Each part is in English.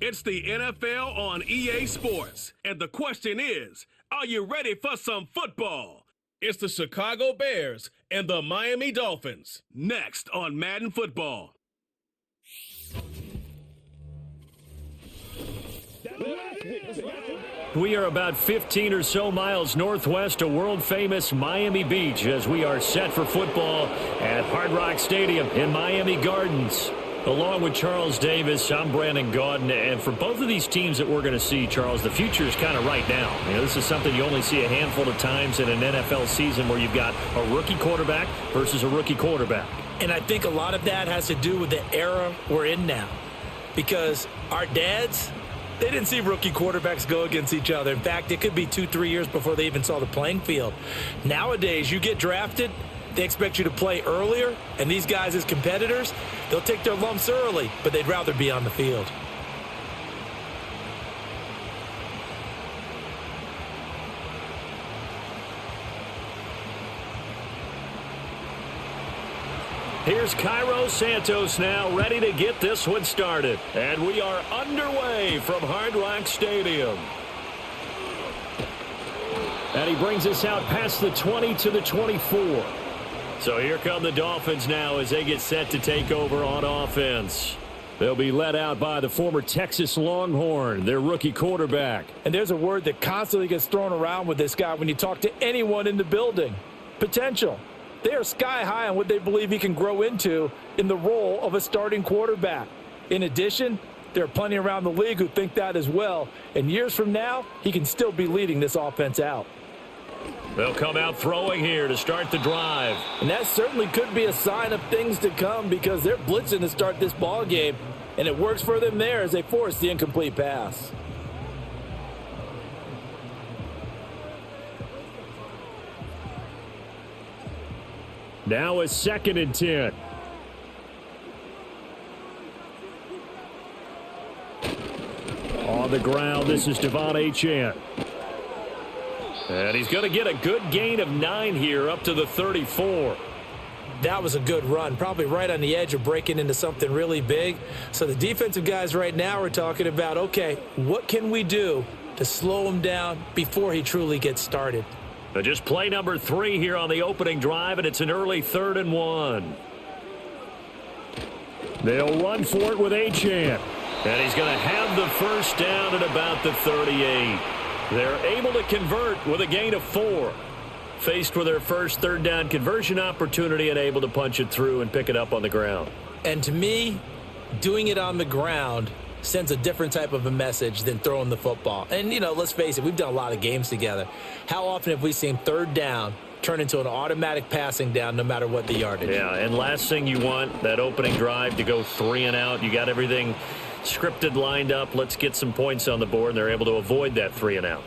It's the NFL on EA Sports, and the question is, are you ready for some football? It's the Chicago Bears and the Miami Dolphins, next on Madden Football. We are about 15 or so miles northwest of world-famous Miami Beach as we are set for football at Hard Rock Stadium in Miami Gardens. Along with Charles Davis, I'm Brandon Gaudin, and for both of these teams that we're going to see, Charles, the future is kind of right now. You know, this is something you only see a handful of times in an NFL season where you've got a rookie quarterback versus a rookie quarterback. And I think a lot of that has to do with the era we're in now. Because our dads, they didn't see rookie quarterbacks go against each other. In fact, it could be 2-3 years before they even saw the playing field. Nowadays, you get drafted, they expect you to play earlier, and these guys as competitors, they'll take their lumps early, but they'd rather be on the field. Here's Cairo Santos now, ready to get this one started. And we are underway from Hard Rock Stadium. And he brings us out past the 20 to the 24. So here come the Dolphins now as they get set to take over on offense. They'll be led out by the former Texas Longhorn, their rookie quarterback. And there's a word that constantly gets thrown around with this guy when you talk to anyone in the building. Potential. They are sky high on what they believe he can grow into in the role of a starting quarterback. In addition, there are plenty around the league who think that as well. And years from now, he can still be leading this offense out. They'll come out throwing here to start the drive. And that certainly could be a sign of things to come because they're blitzing to start this ball game. And it works for them there as they force the incomplete pass. Now a 2nd and 10. On the ground, this is Devon Achane. And he's going to get a good gain of 9 here up to the 34. That was a good run, probably right on the edge of breaking into something really big. So the defensive guys right now are talking about, okay, what can we do to slow him down before he truly gets started? So just play number 3 here on the opening drive, and it's an early 3rd and 1. They'll run for it with Achane. And he's going to have the first down at about the 38. They're able to convert with a gain of 4. Faced with their first 3rd down conversion opportunity and able to punch it through and pick it up on the ground. And to me, doing it on the ground sends a different type of a message than throwing the football. And, you know, let's face it, we've done a lot of games together. How often have we seen 3rd down turn into an automatic passing down no matter what the yardage? Yeah, and last thing you want, that opening drive to go 3 and out. You got everything scripted, lined up. Let's get some points on the board, and they're able to avoid that 3 and out.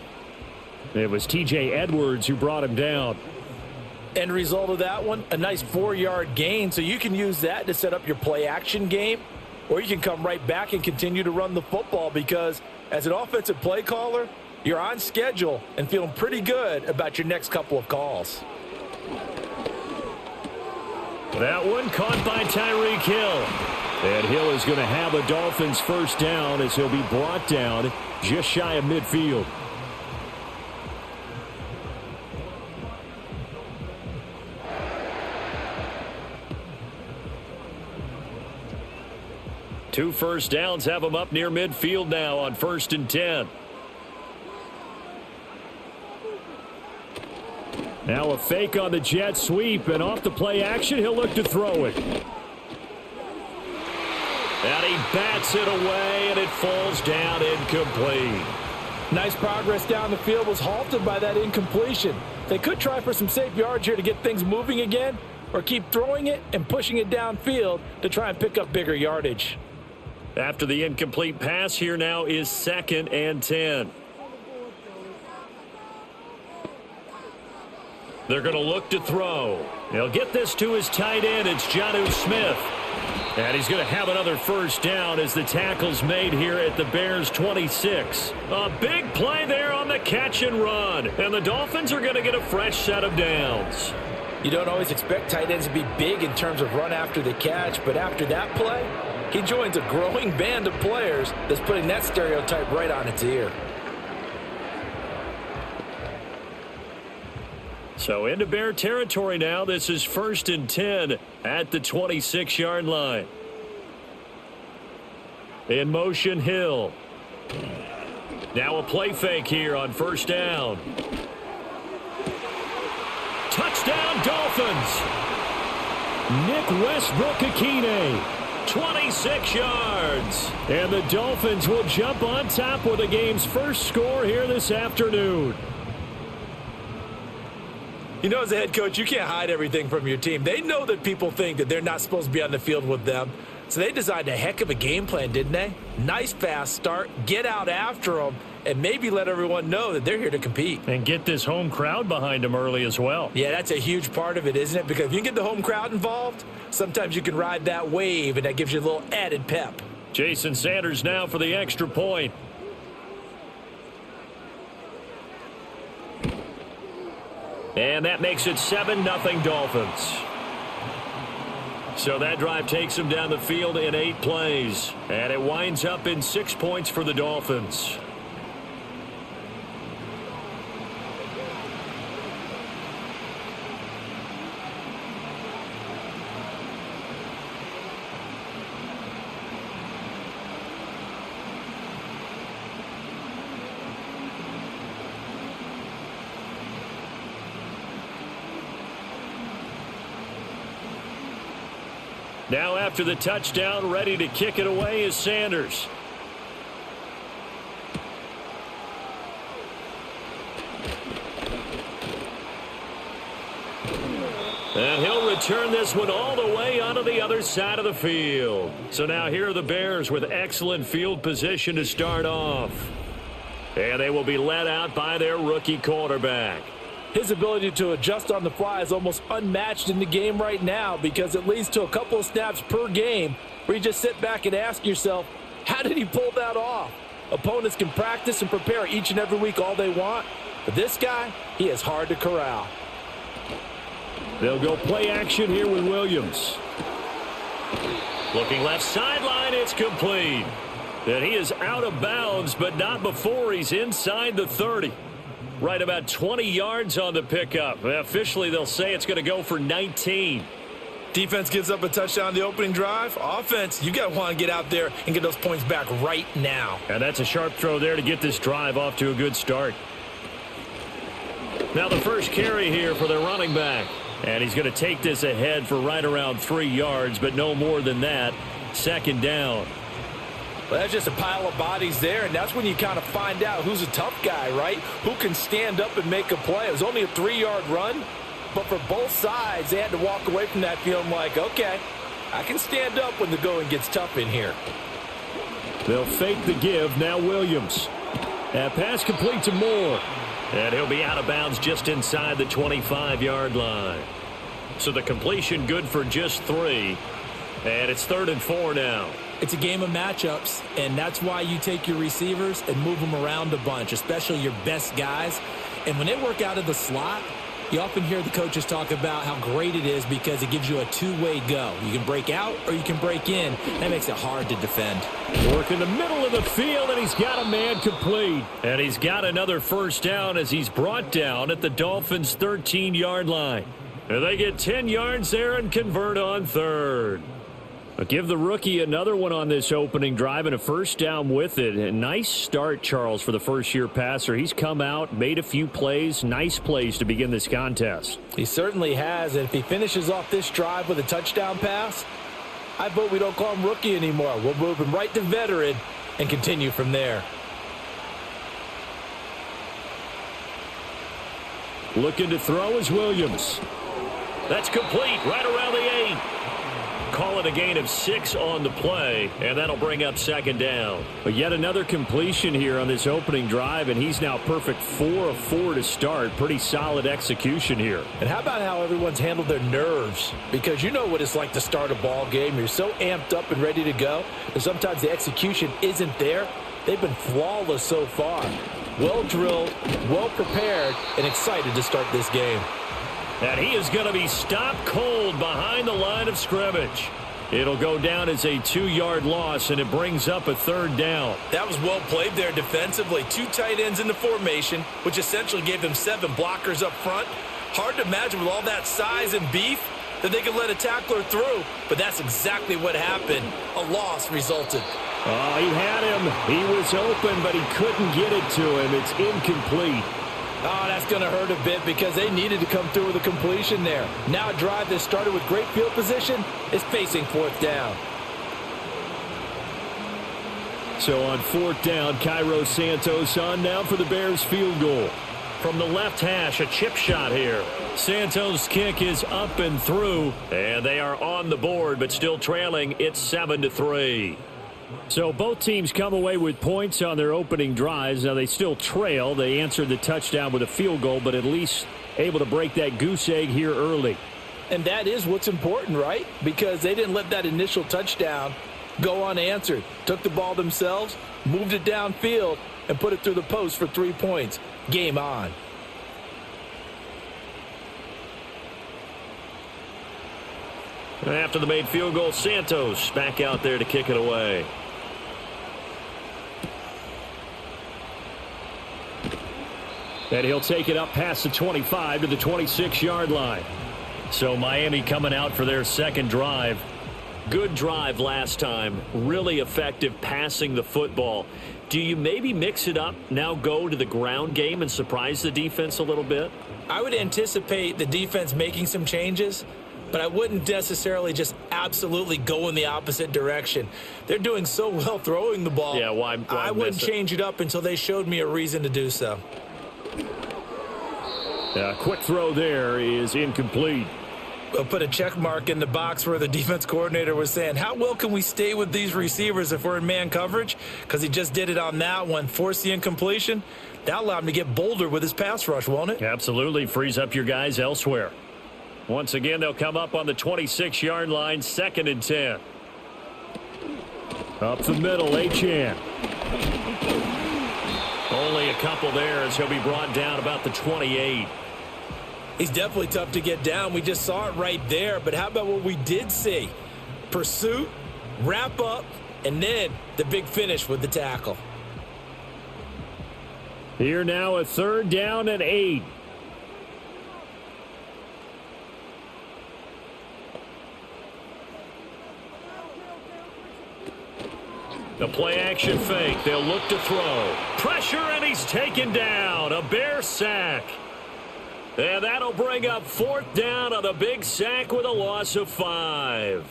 It was T.J. Edwards who brought him down. End result of that one, a nice 4-yard gain, so you can use that to set up your play-action game, or you can come right back and continue to run the football because as an offensive play caller, you're on schedule and feeling pretty good about your next couple of calls. That one caught by Tyreek Hill. And Hill is going to have a Dolphins first down as he'll be brought down just shy of midfield. Two first downs have him up near midfield now on 1st and 10. Now a fake on the jet sweep, and off the play action, he'll look to throw it. And he bats it away, and it falls down incomplete. Nice progress down the field was halted by that incompletion. They could try for some safe yards here to get things moving again, or keep throwing it and pushing it downfield to try and pick up bigger yardage. After the incomplete pass, here now is 2nd and 10. They're going to look to throw. They'll get this to his tight end. It's Jonnu Smith. And he's going to have another first down as the tackle's made here at the Bears' 26. A big play there on the catch and run. And the Dolphins are going to get a fresh set of downs. You don't always expect tight ends to be big in terms of run after the catch, but after that play, he joins a growing band of players that's putting that stereotype right on its ear. So into Bear territory now. This is 1st and 10 at the 26-yard line. In motion, Hill. Now a play fake here on 1st down. Touchdown, Dolphins. Nick Westbrook-Akine, 26 yards. And the Dolphins will jump on top with the game's first score here this afternoon. You know, as a head coach, you can't hide everything from your team. They know that people think that they're not supposed to be on the field with them. So they designed a heck of a game plan, didn't they? Nice fast start, get out after them, and maybe let everyone know that they're here to compete. And get this home crowd behind them early as well. Yeah, that's a huge part of it, isn't it? Because if you can get the home crowd involved, sometimes you can ride that wave, and that gives you a little added pep. Jason Sanders now for the extra point. And that makes it 7-0 Dolphins. So that drive takes them down the field in 8 plays. And it winds up in 6 points for the Dolphins. Now after the touchdown, ready to kick it away is Sanders. And he'll return this one all the way onto the other side of the field. So now here are the Bears with excellent field position to start off. And they will be led out by their rookie quarterback. His ability to adjust on the fly is almost unmatched in the game right now because it leads to a couple of snaps per game where you just sit back and ask yourself, how did he pull that off? Opponents can practice and prepare each and every week all they want, but this guy, he is hard to corral. They'll go play action here with Williams. Looking left sideline, it's complete. And he is out of bounds, but not before he's inside the 30. Right about 20 yards on the pickup. Officially, they'll say it's going to go for 19. Defense gives up a touchdown the opening drive. Offense, you got to want to get out there and get those points back right now. And that's a sharp throw there to get this drive off to a good start. Now the first carry here for the running back. And he's going to take this ahead for right around 3 yards, but no more than that. 2nd down. Well, that's just a pile of bodies there, and that's when you kind of find out who's a tough guy, right? Who can stand up and make a play. It was only a 3-yard run, but for both sides, they had to walk away from that feeling like, okay, I can stand up when the going gets tough in here. They'll fake the give. Now Williams. That pass complete to Moore. And he'll be out of bounds just inside the 25-yard line. So the completion good for just 3. And it's 3rd and 4 now. It's a game of matchups, and that's why you take your receivers and move them around a bunch, especially your best guys. And when they work out of the slot, you often hear the coaches talk about how great it is because it gives you a two-way go. You can break out or you can break in. That makes it hard to defend. Work in the middle of the field, and he's got a man complete. And he's got another first down as he's brought down at the Dolphins' 13-yard line. And they get 10 yards there and convert on 3rd. I'll give the rookie another one on this opening drive and a first down with it. A nice start, Charles, for the first-year passer. He's come out, made a few plays, nice plays to begin this contest. He certainly has, and if he finishes off this drive with a touchdown pass, I vote we don't call him rookie anymore. We'll move him right to veteran and continue from there. Looking to throw is Williams. That's complete right around the 8. Call it a gain of 6 on the play, and that'll bring up 2nd down. But yet another completion here on this opening drive, and he's now perfect 4 of 4 to start. Pretty solid execution here. And how about how everyone's handled their nerves? Because you know what it's like to start a ball game. You're so amped up and ready to go, and sometimes the execution isn't there. They've been flawless so far. Well drilled, well prepared, and excited to start this game. And he is going to be stopped cold behind the line of scrimmage. It'll go down as a 2-yard loss, and it brings up a 3rd down. That was well played there defensively. 2 tight ends in the formation, which essentially gave them 7 blockers up front. Hard to imagine with all that size and beef that they could let a tackler through, but that's exactly what happened. A loss resulted. Oh, he had him. He was open, but he couldn't get it to him. It's incomplete. Oh, that's going to hurt a bit because they needed to come through with a completion there. Now a drive that started with great field position is facing 4th down. So on 4th down, Cairo Santos on now for the Bears field goal. From the left hash, a chip shot here. Santos' kick is up and through, and they are on the board, but still trailing. It's 7-3. So both teams come away with points on their opening drives. Now they still trail. They answered the touchdown with a field goal, but at least able to break that goose egg here early. And that is what's important, right? Because they didn't let that initial touchdown go unanswered. Took the ball themselves, moved it downfield, and put it through the post for 3 points. Game on. After the made field goal, Santos back out there to kick it away. And he'll take it up past the 25 to the 26-yard line. So Miami coming out for their 2nd drive. Good drive last time. Really effective passing the football. Do you maybe mix it up, now go to the ground game and surprise the defense a little bit? I would anticipate the defense making some changes, but I wouldn't necessarily just absolutely go in the opposite direction. They're doing so well throwing the ball. Yeah, why I wouldn't change it up until they showed me a reason to do so. Quick throw there is incomplete. We'll put a check mark in the box where the defense coordinator was saying, how well can we stay with these receivers if we're in man coverage? Because he just did it on that one, forced the incompletion. That allowed him to get bolder with his pass rush, won't it? Absolutely. Frees up your guys elsewhere. Once again, they'll come up on the 26-yard line, 2nd and 10. Up the middle, Achane. Only a couple there as he'll be brought down about the 28. He's definitely tough to get down. We just saw it right there. But how about what we did see? Pursuit, wrap up, and then the big finish with the tackle. Here now a 3rd down and 8. The play action fake. They'll look to throw. Pressure, and he's taken down. A Bear sack. And that'll bring up 4th down on the big sack with a loss of 5.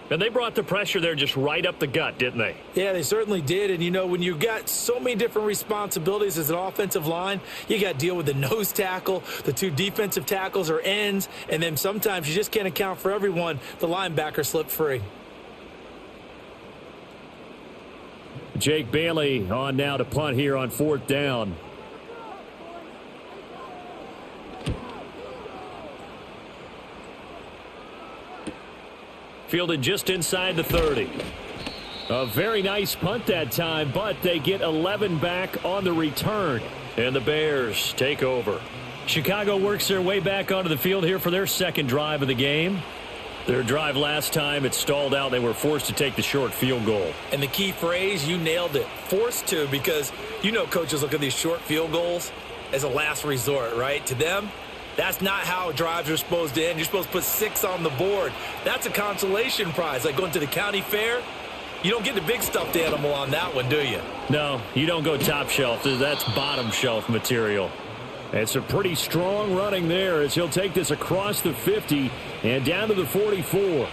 And they brought the pressure there just right up the gut, didn't they? Yeah, they certainly did. And, you know, when you've got so many different responsibilities as an offensive line, you got to deal with the nose tackle, the 2 defensive tackles or ends, and then sometimes you just can't account for everyone. The linebacker slipped free. Jake Bailey on now to punt here on 4th down. Fielded just inside the 30. A very nice punt that time, but they get 11 back on the return. And the Bears take over. Chicago works their way back onto the field here for their 2nd drive of the game. Their drive last time, it stalled out. They were forced to take the short field goal. And the key phrase, you nailed it. Forced to, because you know coaches look at these short field goals as a last resort, right? To them, that's not how drives are supposed to end. You're supposed to put 6 on the board. That's a consolation prize. Like going to the county fair, you don't get the big stuffed animal on that one, do you? No, you don't go top shelf. That's bottom shelf material. It's a pretty strong running there as he'll take this across the 50 and down to the 44.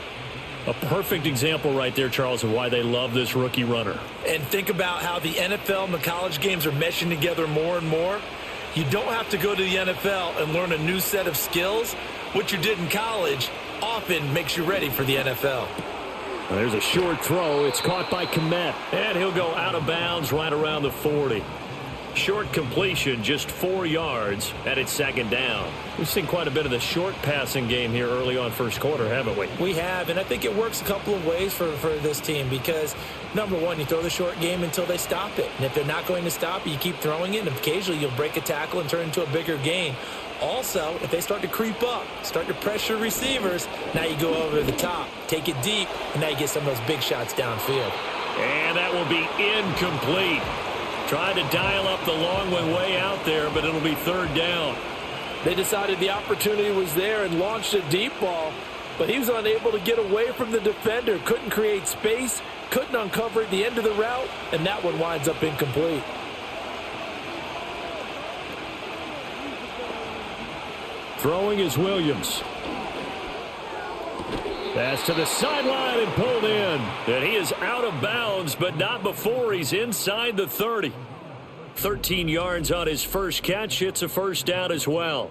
A perfect example right there, Charles, of why they love this rookie runner. And think about how the NFL and the college games are meshing together more and more. You don't have to go to the NFL and learn a new set of skills. What you did in college often makes you ready for the NFL. There's a short throw. It's caught by Kmet. And he'll go out of bounds right around the 40. short completion, just 4 yards, and it's second down. We've seen quite a bit of the short passing game here early on first quarter, haven't we? We have, and I think it works a couple of ways for this team because, number one, you throw the short game until they stop it. And if they're not going to stop it, you keep throwing it, and occasionally you'll break a tackle and turn it into a bigger gain. Also, if they start to creep up, start to pressure receivers, now you go over the top, take it deep, and now you get some of those big shots downfield. And that will be incomplete. Trying to dial up the long one way out there, but it'll be third down. They decided the opportunity was there and launched a deep ball, but he was unable to get away from the defender, couldn't create space, couldn't uncover at the end of the route, and that one winds up incomplete. Throwing is Williams. Pass to the sideline and pulled in. And he is out of bounds, but not before he's inside the 30. 13 yards on his first catch. It's a first down as well.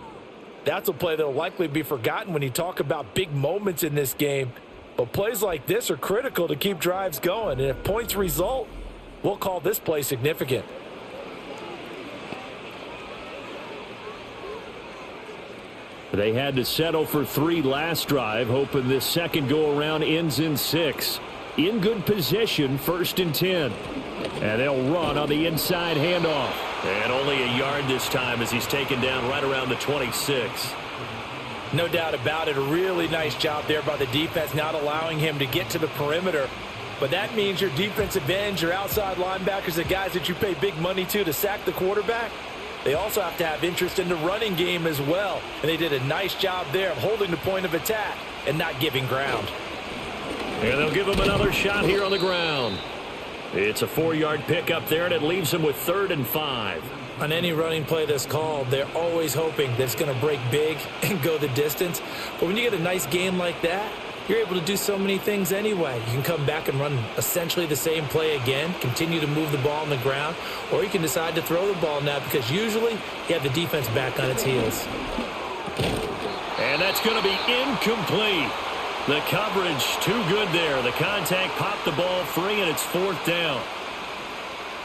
That's a play that will likely be forgotten when you talk about big moments in this game. But plays like this are critical to keep drives going. And if points result, we'll call this play significant. They had to settle for 3 last drive, hoping this second go-around ends in 6. In good position, 1st and 10. And they'll run on the inside handoff. And only a yard this time as he's taken down right around the 26. No doubt about it. A really nice job there by the defense, not allowing him to get to the perimeter. But that means your defensive ends, your outside linebackers, the guys that you pay big money to sack the quarterback, they also have to have interest in the running game as well. And they did a nice job there of holding the point of attack and not giving ground. And they'll give him another shot here on the ground. It's a 4-yard pickup there, and it leaves him with 3rd and 5. On any running play that's called, they're always hoping that it's going to break big and go the distance. But when you get a nice game like that, you're able to do so many things anyway. You can come back and run essentially the same play again, continue to move the ball on the ground, or you can decide to throw the ball now because usually you have the defense back on its heels. And that's going to be incomplete. The coverage too good there. The contact popped the ball free, and it's 4th down.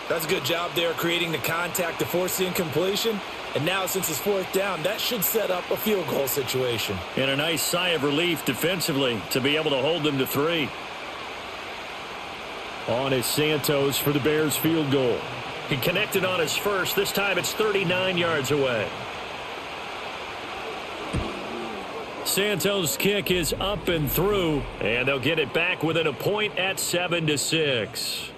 That's a good job there creating the contact to force the incompletion. And now since it's 4th down, that should set up a field goal situation. And a nice sigh of relief defensively to be able to hold them to 3. On is Santos for the Bears field goal. He connected on his first. This time it's 39 yards away. Santos' kick is up and through, and they'll get it back within a point at 7-6.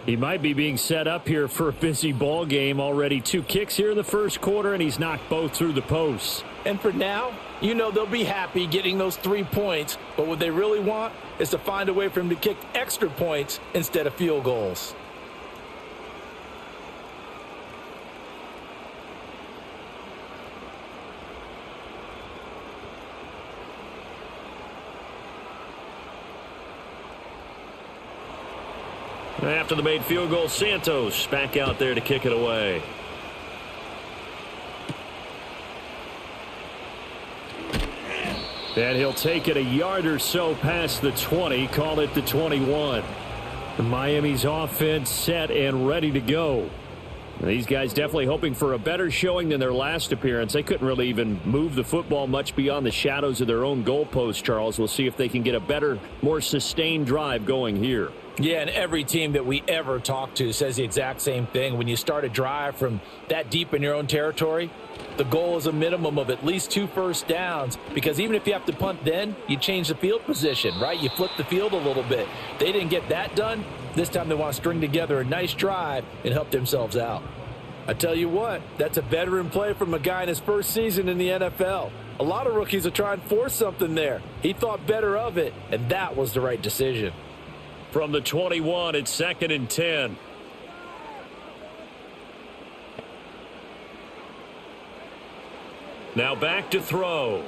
He might be being set up here for a busy ball game. Already 2 kicks here in the first quarter, and he's knocked both through the posts. And for now, you know they'll be happy getting those 3 points, but what they really want is to find a way for him to kick extra points instead of field goals. After the made field goal, Santos back out there to kick it away. And he'll take it a yard or so past the 20, call it the 21. Miami's offense set and ready to go. These guys definitely hoping for a better showing than their last appearance. They couldn't really even move the football much beyond the shadows of their own goalpost, Charles. We'll see if they can get a better, more sustained drive going here. Yeah, and every team that we ever talk to says the exact same thing. When you start a drive from that deep in your own territory, the goal is a minimum of at least 2 first downs, because even if you have to punt then, you change the field position, right? You flip the field a little bit. They didn't get that done. This time they want to string together a nice drive and help themselves out. I tell you what, that's a veteran play from a guy in his first season in the NFL. A lot of rookies will try and force something there. He thought better of it, and that was the right decision. From the 21, it's 2nd and 10. Now back to throw.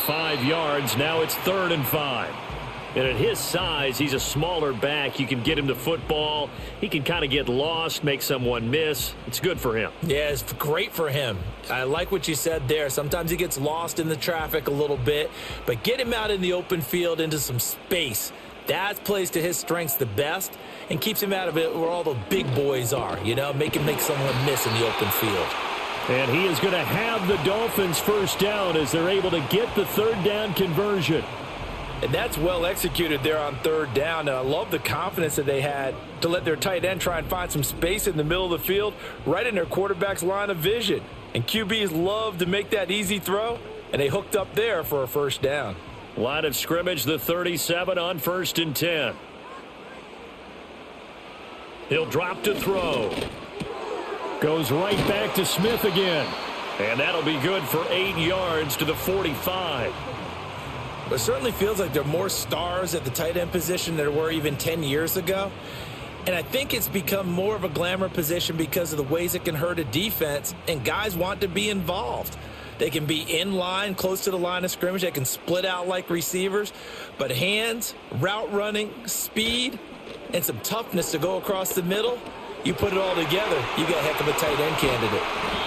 5 yards. Now it's 3rd and 5. And at his size, he's a smaller back. You can get him the football. He can kind of get lost, make someone miss. It's good for him. Yeah, it's great for him. I like what you said there. Sometimes he gets lost in the traffic a little bit, but get him out in the open field into some space. That plays to his strengths the best and keeps him out of it where all the big boys are, you know, make someone miss in the open field. And he is going to have the Dolphins first down as they're able to get the third down conversion. And that's well executed there on third down. And I love the confidence that they had to let their tight end try and find some space in the middle of the field, right in their quarterback's line of vision. And QBs love to make that easy throw, and they hooked up there for a first down. Line of scrimmage, the 37 on 1st and 10. He'll drop to throw. Goes right back to Smith again. And that'll be good for 8 yards to the 45. It certainly feels like there are more stars at the tight end position than there were even 10 years ago. And I think it's become more of a glamour position because of the ways it can hurt a defense, and guys want to be involved. They can be in line, close to the line of scrimmage. They can split out like receivers. But hands, route running, speed, and some toughness to go across the middle, you put it all together, you got a heck of a tight end candidate.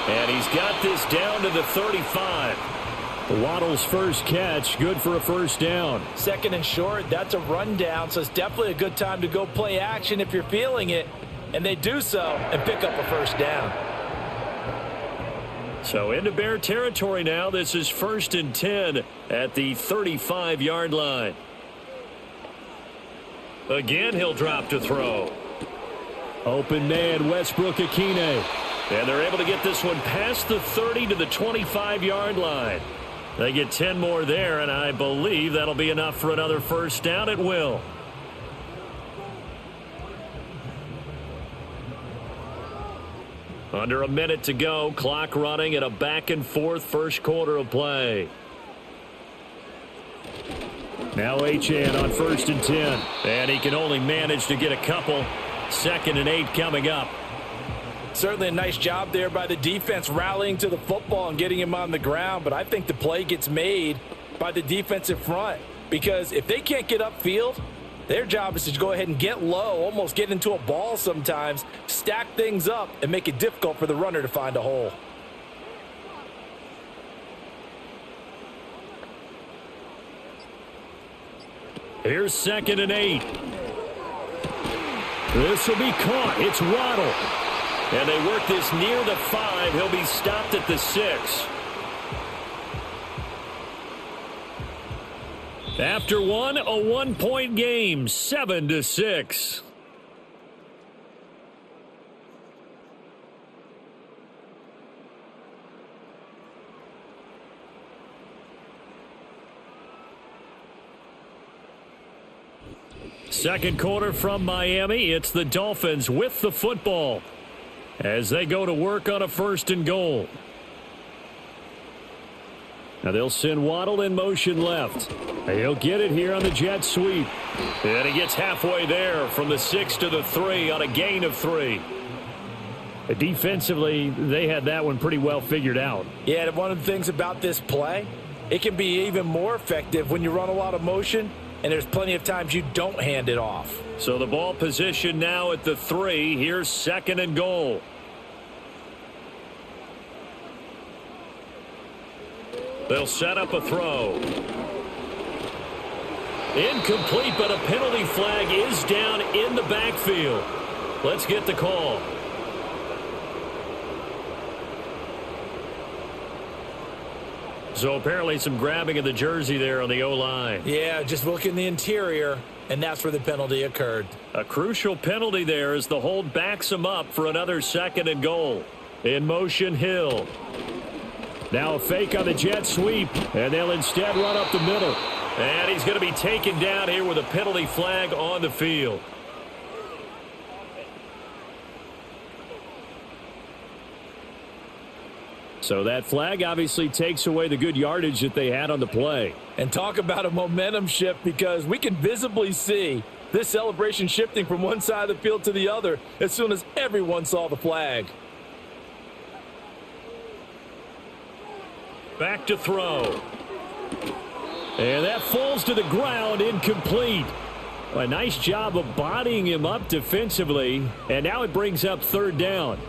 And he's got this down to the 35. Waddle's first catch, good for a first down. Second and short, that's a rundown, so it's definitely a good time to go play action if you're feeling it. And they do so and pick up a first down. So into Bear territory now. This is 1st and 10 at the 35-yard line. Again, he'll drop to throw. Open man, Westbrook-Akine. And they're able to get this one past the 30 to the 25-yard line. They get 10 more there, and I believe that'll be enough for another first down. It will. Under a minute to go. Clock running at a back-and-forth first quarter of play. Now Achane on 1st and 10. And he can only manage to get a couple. 2nd and 8 coming up. Certainly a nice job there by the defense rallying to the football and getting him on the ground. But I think the play gets made by the defensive front. Because if they can't get upfield, their job is to go ahead and get low, almost get into a ball sometimes, stack things up, and make it difficult for the runner to find a hole. Here's 2nd and 8. This will be caught. It's Waddle. And they work this near the 5. He'll be stopped at the 6. After one, a 1-point game, 7-6. Second quarter from Miami. It's the Dolphins with the football as they go to work on a 1st and goal. Now they'll send Waddle in motion left. He'll get it here on the jet sweep. And he gets halfway there from the 6 to the 3 on a gain of 3. Defensively, they had that one pretty well figured out. Yeah, and one of the things about this play, it can be even more effective when you run a lot of motion, and there's plenty of times you don't hand it off. So the ball position now at the 3. Here's 2nd and goal. They'll set up a throw. Incomplete, but a penalty flag is down in the backfield. Let's get the call. So apparently some grabbing of the jersey there on the O-line. Yeah, just look in the interior, and that's where the penalty occurred. A crucial penalty there as the hold backs him up for another 2nd and goal. In motion, Hill. Now a fake on the jet sweep, and they'll instead run up the middle. And he's going to be taken down here with a penalty flag on the field. So that flag obviously takes away the good yardage that they had on the play. And talk about a momentum shift, because we can visibly see this celebration shifting from one side of the field to the other as soon as everyone saw the flag. Back to throw. And that falls to the ground, incomplete. A nice job of bodying him up defensively, and now it brings up 3rd down.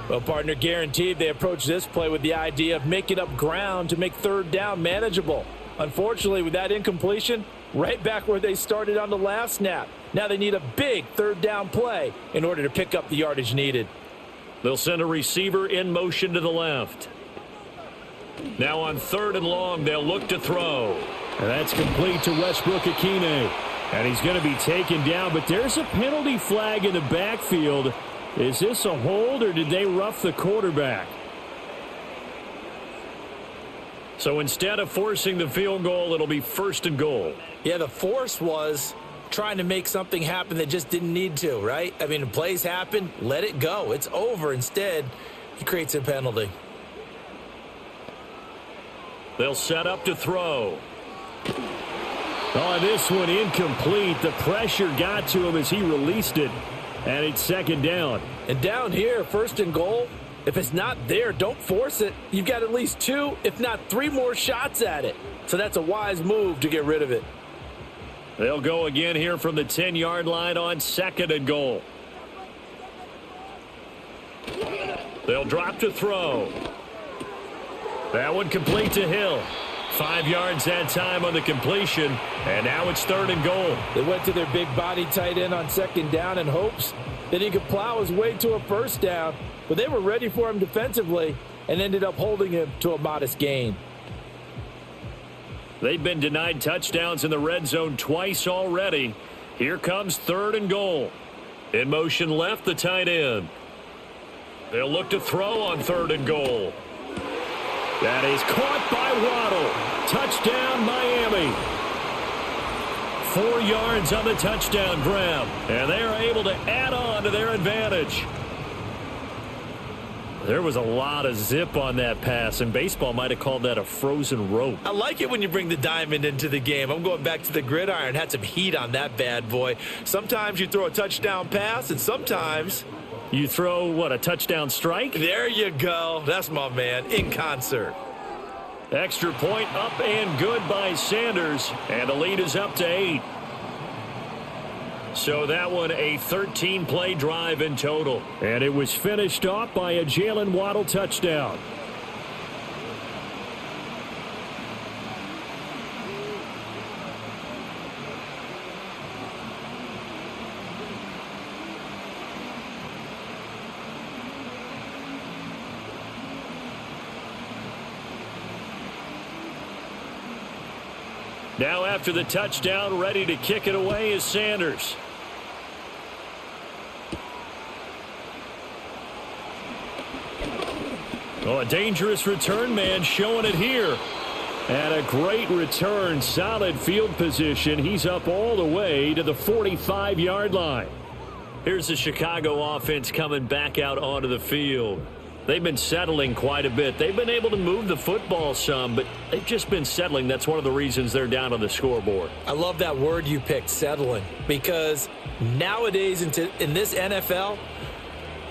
Well, partner, guaranteed they approach this play with the idea of making up ground to make 3rd down manageable. Unfortunately, with that incompletion, right back where they started on the last snap. Now they need a big third down play in order to pick up the yardage needed. They'll send a receiver in motion to the left. Now on 3rd and long, they'll look to throw. And that's complete to Westbrook-Akine. And he's going to be taken down, but there's a penalty flag in the backfield. Is this a hold, or did they rough the quarterback? So instead of forcing the field goal, it'll be 1st and goal. Yeah, the force was trying to make something happen that just didn't need to, right? I mean, the plays happen, let it go. It's over. Instead, he creates a penalty. They'll set up to throw. Oh, this one incomplete. The pressure got to him as he released it. And it's 2nd down. And down here, 1st and goal, if it's not there, don't force it. You've got at least 2, if not 3 more shots at it. So that's a wise move to get rid of it. They'll go again here from the 10-yard line on 2nd and goal. They'll drop to throw. That one complete to Hill. 5 yards that time on the completion, and now it's 3rd and goal. They went to their big body tight end on 2nd down in hopes that he could plow his way to a 1st down, but they were ready for him defensively and ended up holding him to a modest gain. They've been denied touchdowns in the red zone twice already. Here comes 3rd and goal. In motion left, the tight end. They'll look to throw on 3rd and goal. That is caught by Waddle. Touchdown, Miami. 4 yards on the touchdown grab, and they are able to add on to their advantage. There was a lot of zip on that pass, and baseball might have called that a frozen rope. I like it when you bring the diamond into the game. I'm going back to the gridiron. Had some heat on that bad boy. Sometimes you throw a touchdown pass, and sometimes you throw, what, a touchdown strike? There you go. That's my man, in concert. Extra point up and good by Sanders, and the lead is up to 8. So that one a 13-play drive in total. And it was finished off by a Jalen Waddle touchdown. Now after the touchdown, ready to kick it away is Sanders. Oh, a dangerous return man showing it here. And a great return, solid field position. He's up all the way to the 45-yard line. Here's the Chicago offense coming back out onto the field. They've been settling quite a bit. They've been able to move the football some, but they've just been settling. That's one of the reasons they're down on the scoreboard. I love that word you picked, settling, because nowadays in this NFL,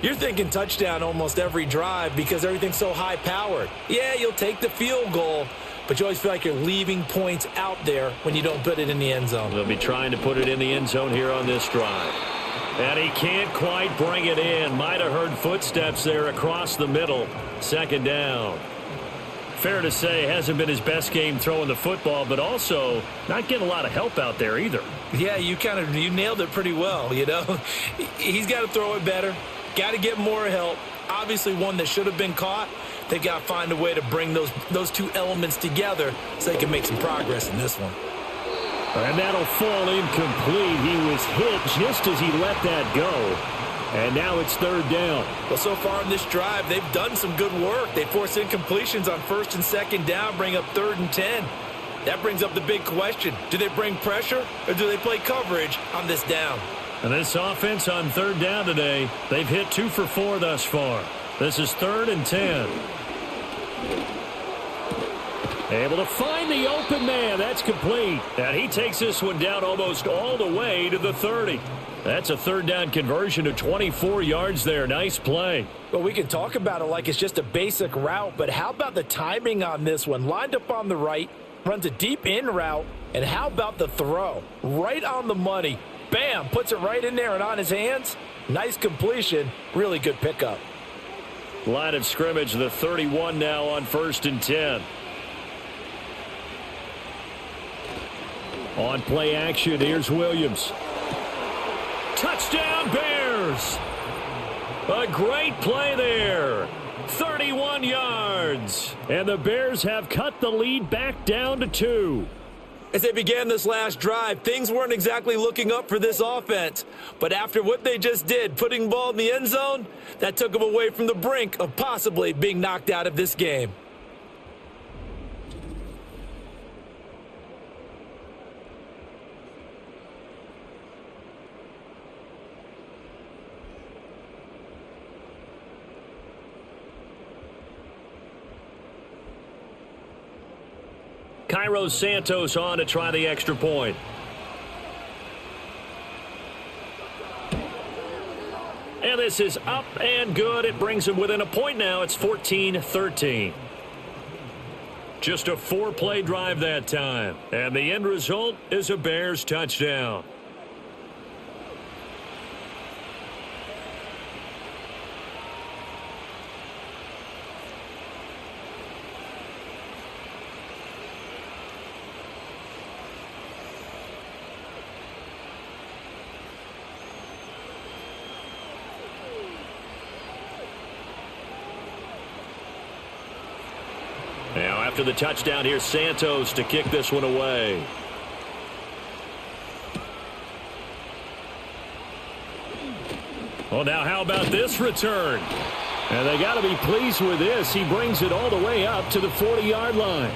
you're thinking touchdown almost every drive because everything's so high-powered. Yeah, you'll take the field goal, but you always feel like you're leaving points out there when you don't put it in the end zone. They'll be trying to put it in the end zone here on this drive. And he can't quite bring it in. Might have heard footsteps there across the middle. 2nd down. Fair to say, hasn't been his best game throwing the football, but also not getting a lot of help out there either. Yeah, you nailed it pretty well, you know. He's got to throw it better. Got to get more help. Obviously one that should have been caught. They've got to find a way to bring those two elements together so they can make some progress in this one. And that'll fall incomplete. He was hit just as he let that go. And now it's 3rd down. Well, so far in this drive, they've done some good work. They force incompletions on 1st and 2nd down, bring up 3rd and 10. That brings up the big question. Do they bring pressure or do they play coverage on this down? And this offense on 3rd down today, they've hit 2 for 4 thus far. This is 3rd and 10. Able to find the open man. That's complete. And he takes this one down almost all the way to the 30. That's a 3rd down conversion of 24 yards there. Nice play. Well, we can talk about it like it's just a basic route, but how about the timing on this one? Lined up on the right, runs a deep in route, and how about the throw? Right on the money. Bam, puts it right in there and on his hands. Nice completion. Really good pickup. Line of scrimmage, the 31 now on 1st and 10. On play action, here's Williams. Touchdown, Bears! A great play there. 31 yards. And the Bears have cut the lead back down to 2. As they began this last drive, things weren't exactly looking up for this offense. But after what they just did, putting the ball in the end zone, that took them away from the brink of possibly being knocked out of this game. Cairo Santos on to try the extra point. And this is up and good. It brings him within a point now. It's 14-13. Just a 4-play drive that time. And the end result is a Bears touchdown. Now after the touchdown, here's Santos to kick this one away. Well, now how about this return? And they got to be pleased with this. He brings it all the way up to the 40-yard line.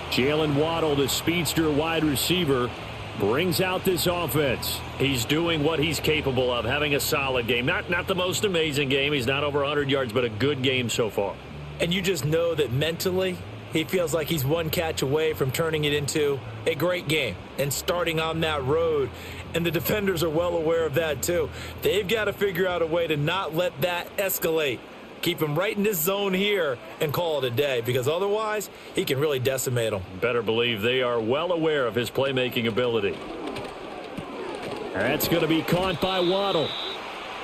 Jalen Waddle, the speedster wide receiver, brings out this offense. He's doing what he's capable of, having a solid game. Not the most amazing game. He's not over 100 yards, but a good game so far. And you just know that mentally, he feels like he's one catch away from turning it into a great game and starting on that road. And the defenders are well aware of that too. They've got to figure out a way to not let that escalate. Keep him right in this zone here and call it a day, because otherwise he can really decimate them. Better believe they are well aware of his playmaking ability. That's going to be caught by Waddle.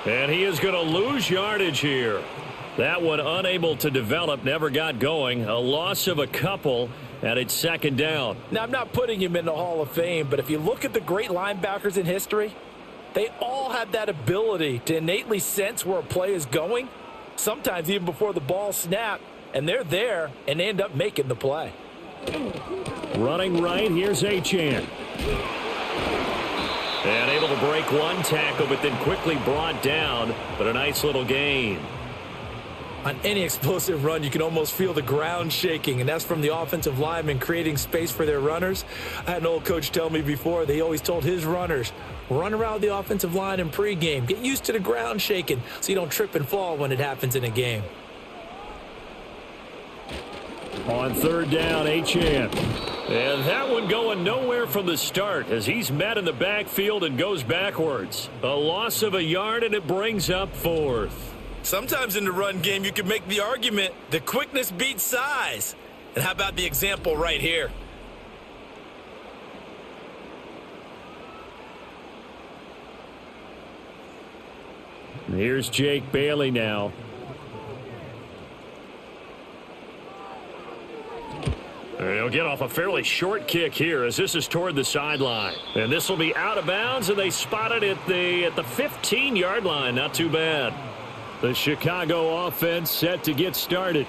And he is going to lose yardage here. That one unable to develop, never got going. A loss of a couple, and it's second down. Now, I'm not putting him in the Hall of Fame, but if you look at the great linebackers in history, they all have that ability to innately sense where a play is going, sometimes even before the ball snapped, and they're there and they end up making the play. Running right, here's Achane. And able to break one tackle, but then quickly brought down, but a nice little gain. On any explosive run, you can almost feel the ground shaking, and that's from the offensive linemen creating space for their runners. I had an old coach tell me before, they always told his runners, run around the offensive line in pregame. Get used to the ground shaking so you don't trip and fall when it happens in a game. On third down, Achane. And that one going nowhere from the start as he's met in the backfield and goes backwards. A loss of a yard, and it brings up fourth. Sometimes in the run game, you can make the argument that quickness beats size. And how about the example right here? Here's Jake Bailey now. He'll get off a fairly short kick here as this is toward the sideline. And this will be out of bounds, and they spot it at the 15-yard line. Not too bad. The Chicago offense set to get started.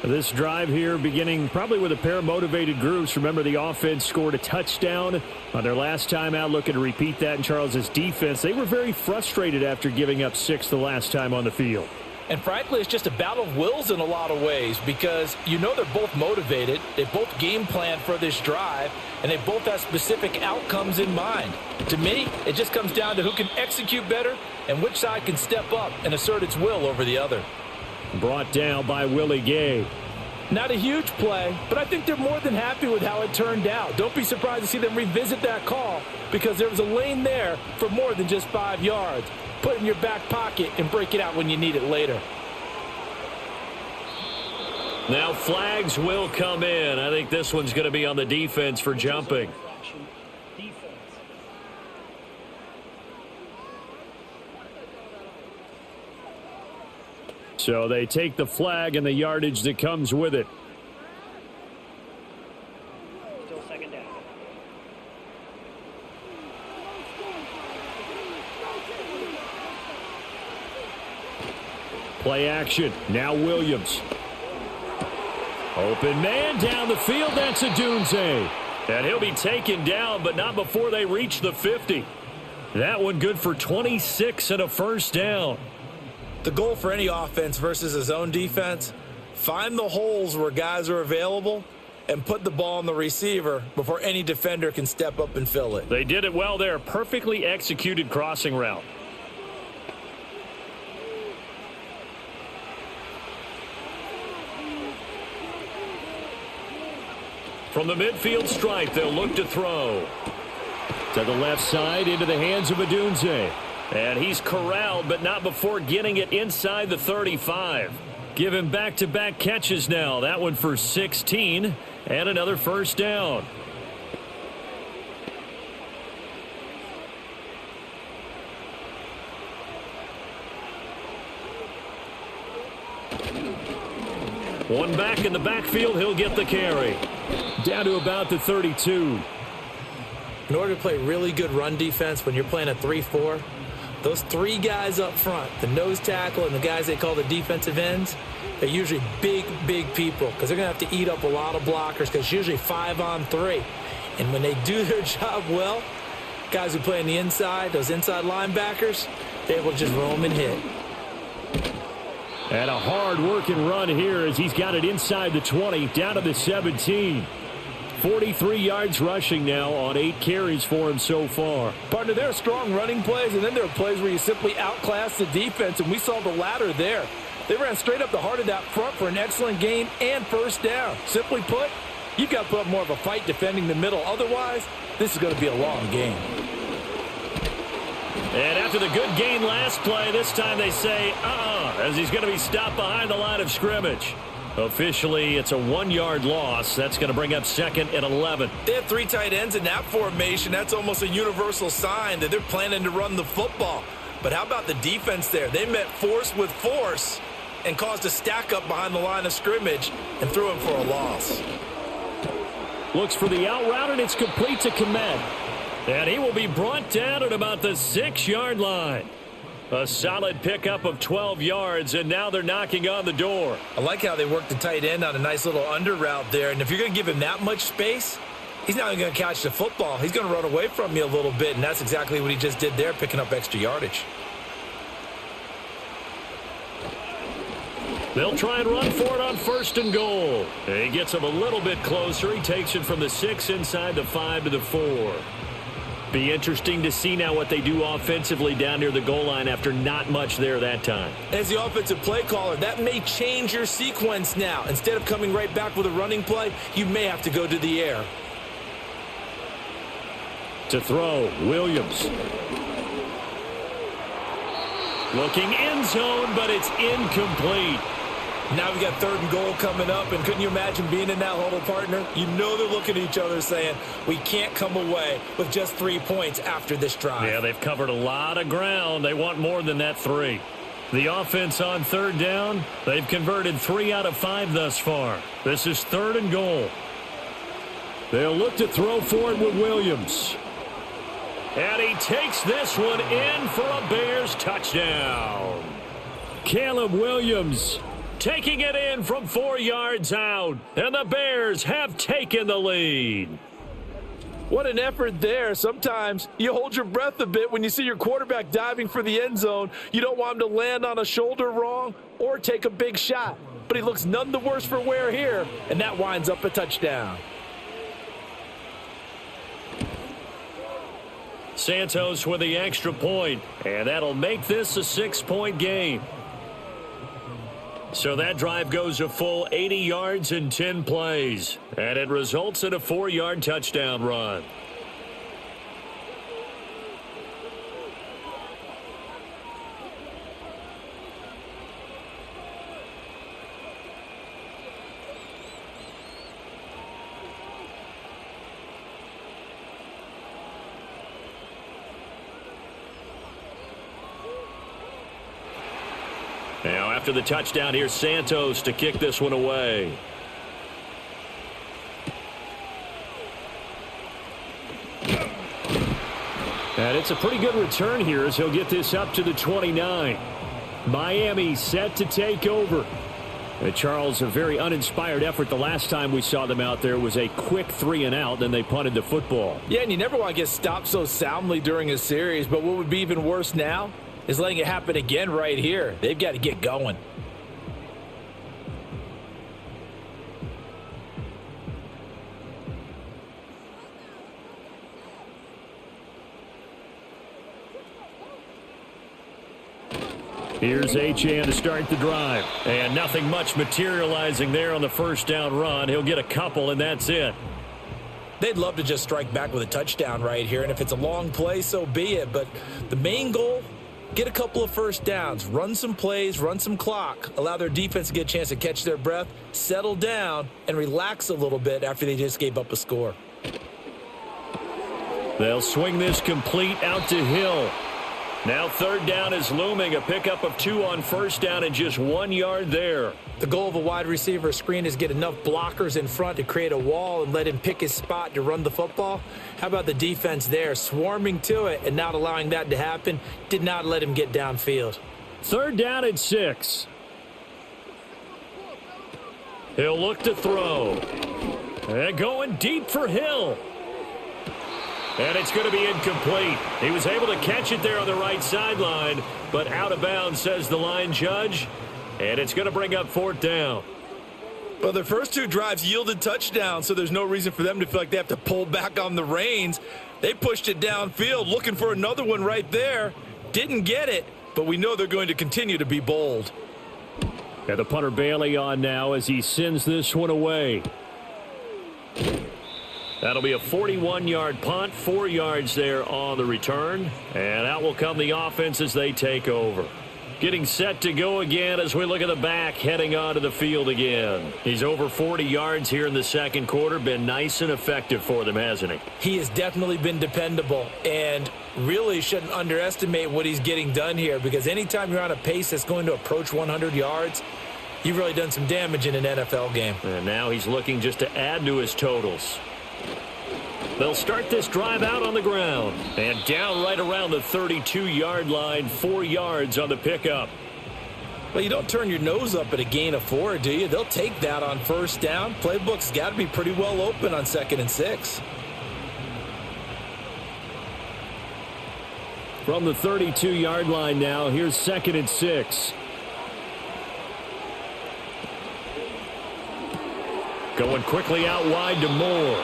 This drive here beginning probably with a pair of motivated groups. Remember, the offense scored a touchdown on their last time out. Looking to repeat that in Charles's defense. They were very frustrated after giving up 6 the last time on the field. And frankly, it's just a battle of wills in a lot of ways, because you know they're both motivated. They both game plan for this drive, and they both have specific outcomes in mind. To me, it just comes down to who can execute better and which side can step up and assert its will over the other. Brought down by Willie Gay. Not a huge play, but I think they're more than happy with how it turned out. Don't be surprised to see them revisit that call, because there was a lane there for more than just 5 yards. Put it in your back pocket and break it out when you need it later. Now flags will come in. I think this one's going to be on the defense for jumping. So they take the flag and the yardage that comes with it. Still second down. Play action. Now Williams. Open man down the field. That's Odunze. And he'll be taken down, but not before they reach the 50. That one good for 26 and a first down. The goal for any offense versus a zone defense, find the holes where guys are available and put the ball on the receiver before any defender can step up and fill it. They did it well there. Perfectly executed crossing route. From the midfield stripe, they'll look to throw. To the left side, into the hands of Odunze. And he's corralled, but not before getting it inside the 35. Give him back-to-back catches now. That one for 16 and another first down. One back in the backfield, he'll get the carry. Down to about the 32. In order to play really good run defense when you're playing a 3-4, those three guys up front, the nose tackle and the guys they call the defensive ends, they're usually big people because they're going to have to eat up a lot of blockers because it's usually 5-on-3. And when they do their job well, guys who play on the inside, those inside linebackers, they're able to just roam and hit. And a hard-working run here as he's got it inside the 20, down to the 17. 43 yards rushing now on 8 carries for him so far. Partner, there are strong running plays, and then there are plays where you simply outclass the defense, and we saw the latter there. They ran straight up the heart of that front for an excellent gain and first down. Simply put, you've got to put up more of a fight defending the middle. Otherwise, this is going to be a long game. And after the good gain last play, this time they say, as he's going to be stopped behind the line of scrimmage. Officially, it's a 1-yard loss. That's going to bring up 2nd and 11. They have 3 tight ends in that formation. That's almost a universal sign that they're planning to run the football. But how about the defense there? They met force with force and caused a stack up behind the line of scrimmage and threw him for a loss. Looks for the out route, and it's complete to Komet. And he will be brought down at about the 6-yard line. A solid pickup of 12 yards, and now they're knocking on the door. I like how they worked the tight end on a nice little under route there. And if you're going to give him that much space, he's not even going to catch the football. He's going to run away from you a little bit, and that's exactly what he just did there, picking up extra yardage. They'll try and run for it on 1st and goal. He gets him a little bit closer. He takes it from the 6 inside the 5 to the 4. Be interesting to see now what they do offensively down near the goal line after not much there that time. As the offensive play caller, that may change your sequence now. Instead of coming right back with a running play, you may have to go to the air. To throw, Williams. Looking end zone, but it's incomplete. Now we got 3rd and goal coming up, and couldn't you imagine being in that huddle, partner? You know they're looking at each other saying, we can't come away with just 3 points after this drive. Yeah, they've covered a lot of ground. They want more than that 3. The offense on 3rd down, they've converted 3 out of 5 thus far. This is 3rd and goal. They'll look to throw for it with Williams. And he takes this one in for a Bears touchdown. Caleb Williams taking it in from 4 yards out, and the Bears have taken the lead. What an effort there. Sometimes you hold your breath a bit when you see your quarterback diving for the end zone. You don't want him to land on a shoulder wrong or take a big shot. But he looks none the worse for wear here, and that winds up a touchdown. Santos with the extra point, and that'll make this a 6-point game. So that drive goes a full 80 yards in 10 plays, and it results in a 4-yard touchdown run. Now, after the touchdown, here's Santos to kick this one away. And it's a pretty good return here as he'll get this up to the 29. Miami set to take over. Charles, a very uninspired effort. The last time we saw them out there was a quick 3-and-out, then they punted the football. Yeah, and you never want to get stopped so soundly during a series, but what would be even worse now is letting it happen again right here. They've got to get going. Here's Achane to start the drive. And nothing much materializing there on the first down run. He'll get a couple, and that's it. They'd love to just strike back with a touchdown right here, and if it's a long play, so be it. But the main goal, get a couple of first downs, run some plays, run some clock, allow their defense to get a chance to catch their breath, settle down, and relax a little bit after they just gave up a score. They'll swing this complete out to Hill. Now third down is looming, a pickup of 2 on first down and just 1 yard there. The goal of a wide receiver screen is get enough blockers in front to create a wall and let him pick his spot to run the football. How about the defense there, swarming to it and not allowing that to happen, did not let him get downfield. Third down and 6. He'll look to throw. And going deep for Hill. And it's going to be incomplete. He was able to catch it there on the right sideline, but out of bounds, says the line judge. And it's going to bring up fourth down. Well, their first 2 drives yielded touchdowns, so there's no reason for them to feel like they have to pull back on the reins. They pushed it downfield, looking for another one right there. Didn't get it, but we know they're going to continue to be bold. And the punter Bailey on now as he sends this one away. That'll be a 41-yard punt, 4 yards there on the return. And out will come the offense as they take over. Getting set to go again as we look at the back heading onto the field again. He's over 40 yards here in the second quarter. Been nice and effective for them, hasn't he? He has definitely been dependable and really shouldn't underestimate what he's getting done here, because anytime you're on a pace that's going to approach 100 yards, you've really done some damage in an NFL game. And now he's looking just to add to his totals. They'll start this drive out on the ground. And down right around the 32-yard line, 4 yards on the pickup. Well, you don't turn your nose up at a gain of 4, do you? They'll take that on first down. Playbook's got to be pretty well open on 2nd and 6. From the 32-yard line now, here's 2nd and 6. Going quickly out wide to Moore.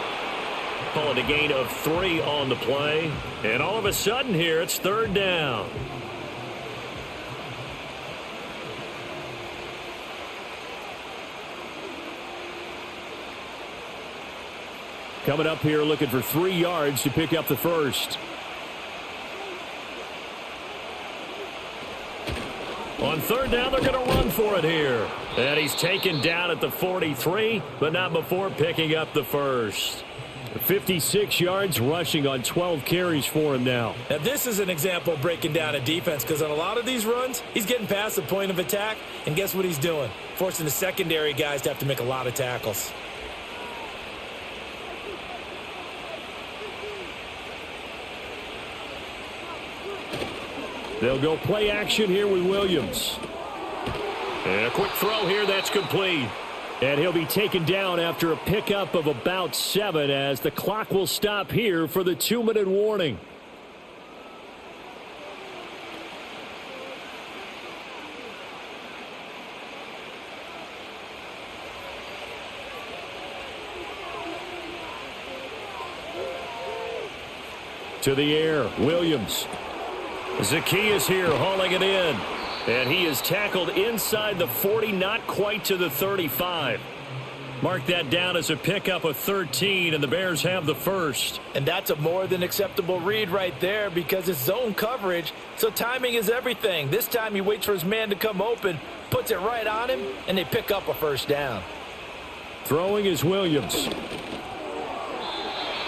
Call it a gain of 3 on the play. And all of a sudden here, it's third down. Coming up here looking for 3 yards to pick up the first. On third down, they're going to run for it here. And he's taken down at the 43, but not before picking up the first. 56 yards rushing on 12 carries for him now. Now, this is an example of breaking down a defense, because on a lot of these runs, he's getting past the point of attack, and guess what he's doing? Forcing the secondary guys to have to make a lot of tackles. They'll go play action here with Williams. And a quick throw here, that's complete. And he'll be taken down after a pickup of about 7 as the clock will stop here for the 2-minute warning. To the air, Williams. Zacchaeus here hauling it in. And he is tackled inside the 40, not quite to the 35. Mark that down as a pickup of 13, and the Bears have the first. And that's a more than acceptable read right there, because it's zone coverage, so timing is everything. This time he waits for his man to come open, puts it right on him, and they pick up a first down. Throwing is Williams.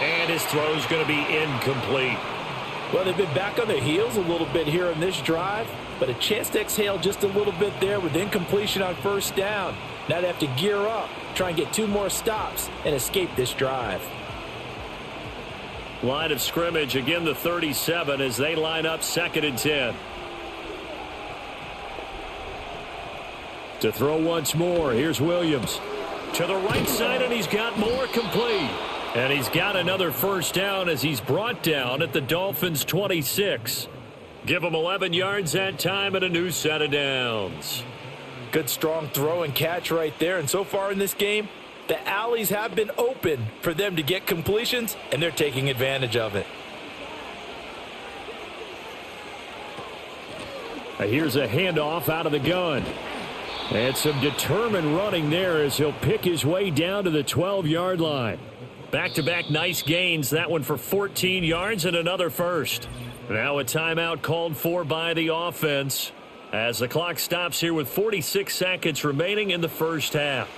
And his throw is going to be incomplete. Well, they've been back on their heels a little bit here in this drive, but a chance to exhale just a little bit there with incompletion on first down. Now they have to gear up, try and get 2 more stops, and escape this drive. Line of scrimmage, again the 37 as they line up 2nd and 10. To throw once more, here's Williams. To the right side, and he's got more, complete. And he's got another first down as he's brought down at the Dolphins' 26. Give him 11 yards that time and a new set of downs. Good strong throw and catch right there. And so far in this game, the alleys have been open for them to get completions, and they're taking advantage of it. Here's a handoff out of the gun. And some determined running there as he'll pick his way down to the 12-yard line. Back-to-back nice gains. That one for 14 yards and another first. Now a timeout called for by the offense as the clock stops here with 46 seconds remaining in the first half.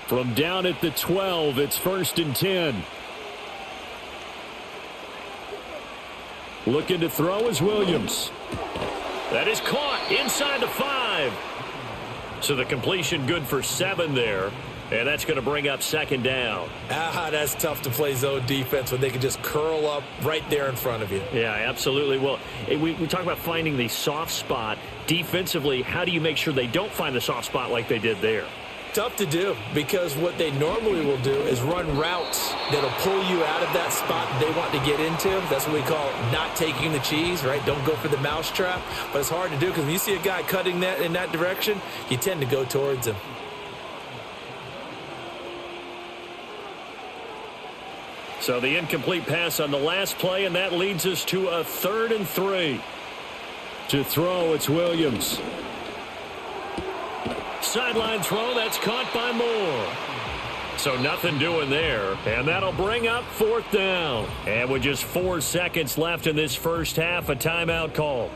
From down at the 12, it's 1st and 10. Looking to throw is Williams. That is caught inside the 5. So the completion good for 7 there. And that's going to bring up 2nd down. That's tough to play zone defense when they can just curl up right there in front of you. Yeah, absolutely. Well, we talk about finding the soft spot. Defensively, how do you make sure they don't find the soft spot like they did there? Tough to do, because what they normally will do is run routes that'll pull you out of that spot that they want to get into. That's what we call not taking the cheese, right? Don't go for the mousetrap. But it's hard to do because when you see a guy cutting that in that direction, you tend to go towards him. So the incomplete pass on the last play, and that leads us to a 3rd and 3. To throw, it's Williams. Sideline throw, that's caught by Moore. So nothing doing there, and that'll bring up 4th down. And with just 4 seconds left in this first half, a timeout call.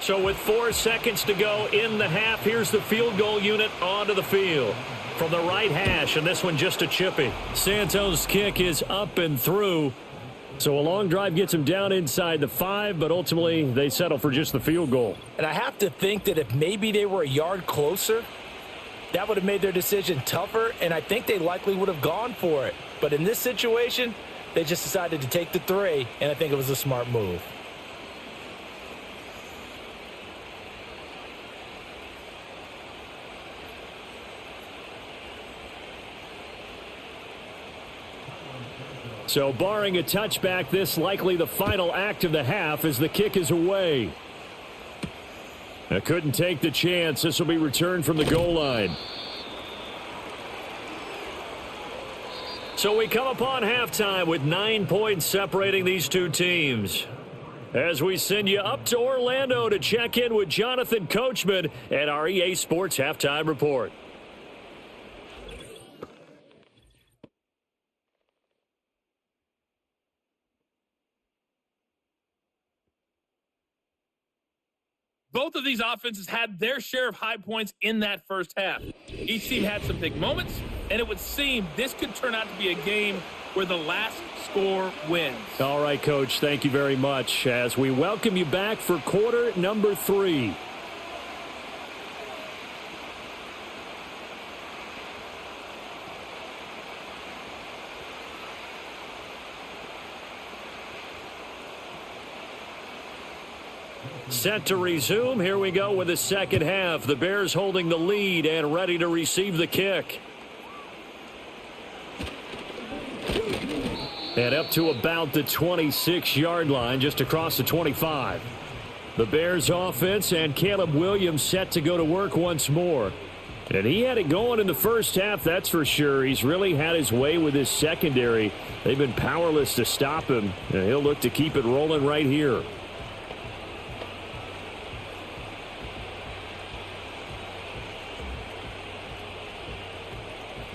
So with 4 seconds to go in the half, here's the field goal unit onto the field. From the right hash, and this one just a chippy. Santos' kick is up and through. So a long drive gets him down inside the 5, but ultimately they settle for just the field goal. And I have to think that if maybe they were a yard closer, that would have made their decision tougher, and I think they likely would have gone for it. But in this situation, they just decided to take the 3, and I think it was a smart move. So barring a touchback, this likely the final act of the half as the kick is away. I couldn't take the chance. This will be returned from the goal line. So we come upon halftime with 9 points separating these two teams. As we send you up to Orlando to check in with Jonathan Coachman at our EA Sports Halftime Report. Both of these offenses had their share of high points in that first half. Each team had some big moments, and it would seem this could turn out to be a game where the last score wins. All right, Coach, thank you very much as we welcome you back for quarter number 3. Set to resume. Here we go with the second half. The Bears holding the lead and ready to receive the kick. And up to about the 26-yard line, just across the 25. The Bears offense and Caleb Williams set to go to work once more. And he had it going in the first half, that's for sure. He's really had his way with his secondary. They've been powerless to stop him. And he'll look to keep it rolling right here.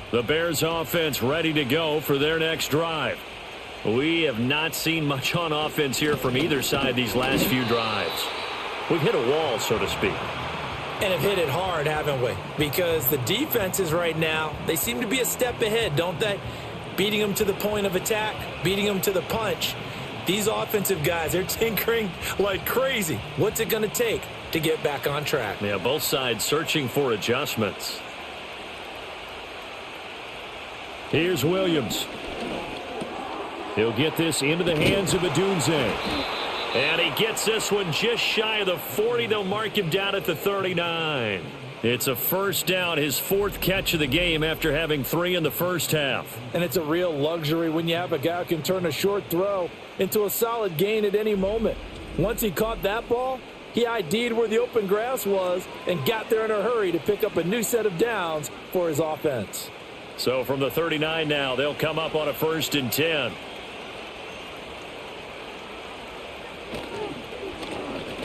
The Bears offense ready to go for their next drive. We have not seen much on offense here from either side these last few drives. We've hit a wall, so to speak. And have hit it hard, haven't we? Because the defenses right now, they seem to be a step ahead, don't they? Beating them to the point of attack, beating them to the punch. These offensive guys, they're tinkering like crazy. What's it going to take to get back on track? Yeah, both sides searching for adjustments. Here's Williams. He'll get this into the hands of Adunze. And he gets this one just shy of the 40. They'll mark him down at the 39. It's a first down, his fourth catch of the game after having 3 in the first half. And it's a real luxury when you have a guy who can turn a short throw into a solid gain at any moment. Once he caught that ball, he ID'd where the open grass was and got there in a hurry to pick up a new set of downs for his offense. So from the 39 now, they'll come up on a 1st and 10.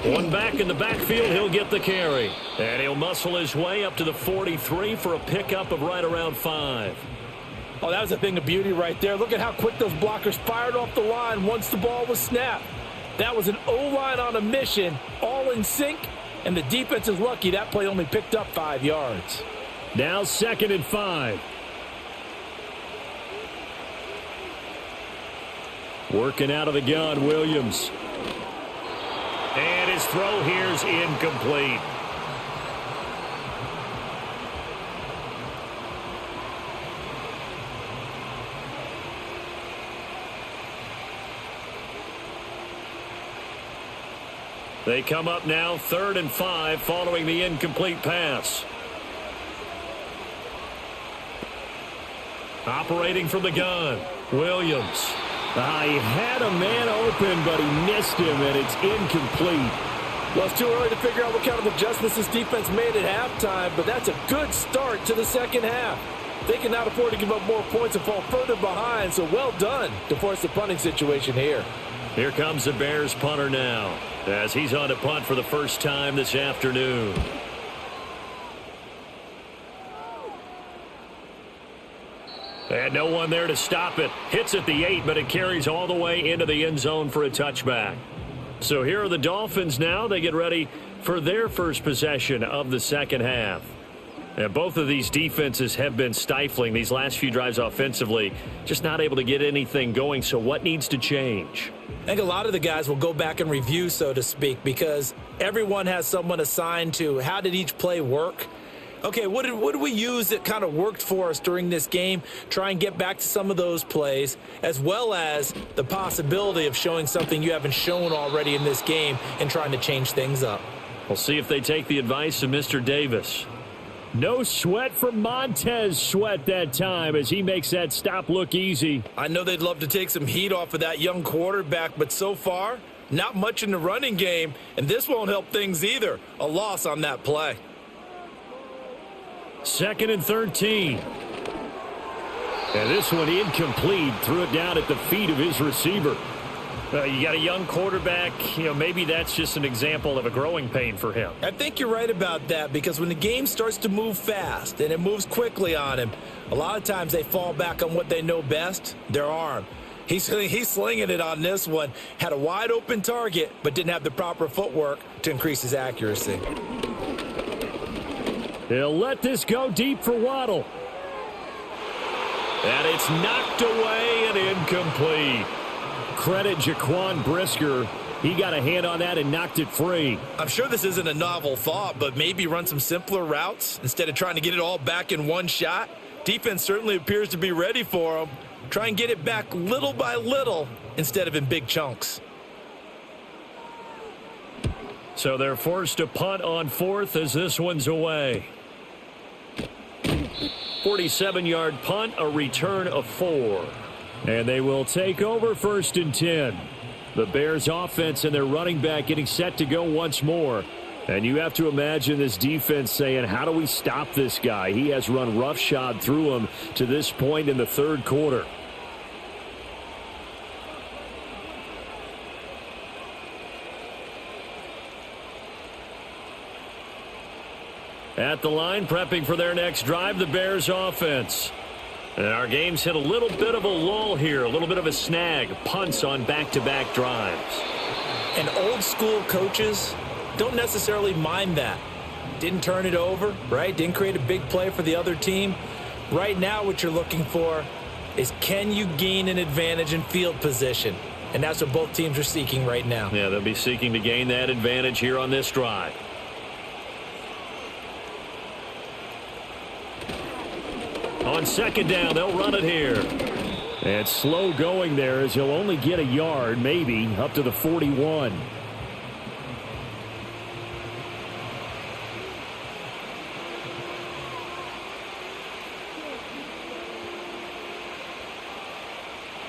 One back in the backfield, he'll get the carry. And he'll muscle his way up to the 43 for a pickup of right around 5. Oh, that was a thing of beauty right there. Look at how quick those blockers fired off the line once the ball was snapped. That was an O-line on a mission, all in sync, and the defense is lucky that play only picked up 5 yards. Now 2nd and 5. Working out of the gun, Williams. And his throw here's incomplete. They come up now 3rd and 5 following the incomplete pass. Operating from the gun, Williams. He had a man open, but he missed him, and it's incomplete. Well, it's too early to figure out what kind of adjustments this defense made at halftime, but that's a good start to the second half. They cannot afford to give up more points and fall further behind, so well done to force the punting situation here. Here comes the Bears punter now, as he's on to punt for the first time this afternoon. And no one there to stop it. Hits at the 8, but it carries all the way into the end zone for a touchback. So here are the Dolphins now. They get ready for their first possession of the second half. And both of these defenses have been stifling these last few drives offensively. Just not able to get anything going. So what needs to change? I think a lot of the guys will go back and review, so to speak, because everyone has someone assigned to how did each play work. Okay, what did we use that kind of worked for us during this game? Try and get back to some of those plays, as well as the possibility of showing something you haven't shown already in this game and trying to change things up. We'll see if they take the advice of Mr. Davis. No sweat from Montez Sweat that time as he makes that stop look easy. I know they'd love to take some heat off of that young quarterback, but so far, not much in the running game, and this won't help things either. A loss on that play. 2nd and 13. And this one incomplete. Threw it down at the feet of his receiver. You got a young quarterback. Maybe that's just an example of a growing pain for him. I think you're right about that, because when the game starts to move fast and it moves quickly on him, a lot of times they fall back on what they know best, their arm. He's slinging it on this one. Had a wide open target, but didn't have the proper footwork to increase his accuracy. He'll let this go deep for Waddle. And it's knocked away and incomplete. Credit Jaquan Brisker. He got a hand on that and knocked it free. I'm sure this isn't a novel thought, but maybe run some simpler routes instead of trying to get it all back in one shot. Defense certainly appears to be ready for him. Try and get it back little by little instead of in big chunks. So they're forced to punt on 4th as this one's away. 47-yard punt, a return of 4. And they will take over 1st and 10. The Bears offense and their running back getting set to go once more. And you have to imagine this defense saying, how do we stop this guy? He has run roughshod through him to this point in the 3rd quarter. At the line, prepping for their next drive, the Bears offense. And our game's hit a little bit of a lull here, a little bit of a snag. Punts on back-to-back drives. And old school coaches don't necessarily mind that. Didn't turn it over, right? Didn't create a big play for the other team. Right now what you're looking for is, can you gain an advantage in field position? And that's what both teams are seeking right now. Yeah, they'll be seeking to gain that advantage here on this drive. On second down, they'll run it here. And slow going there as he'll only get a yard, maybe, up to the 41.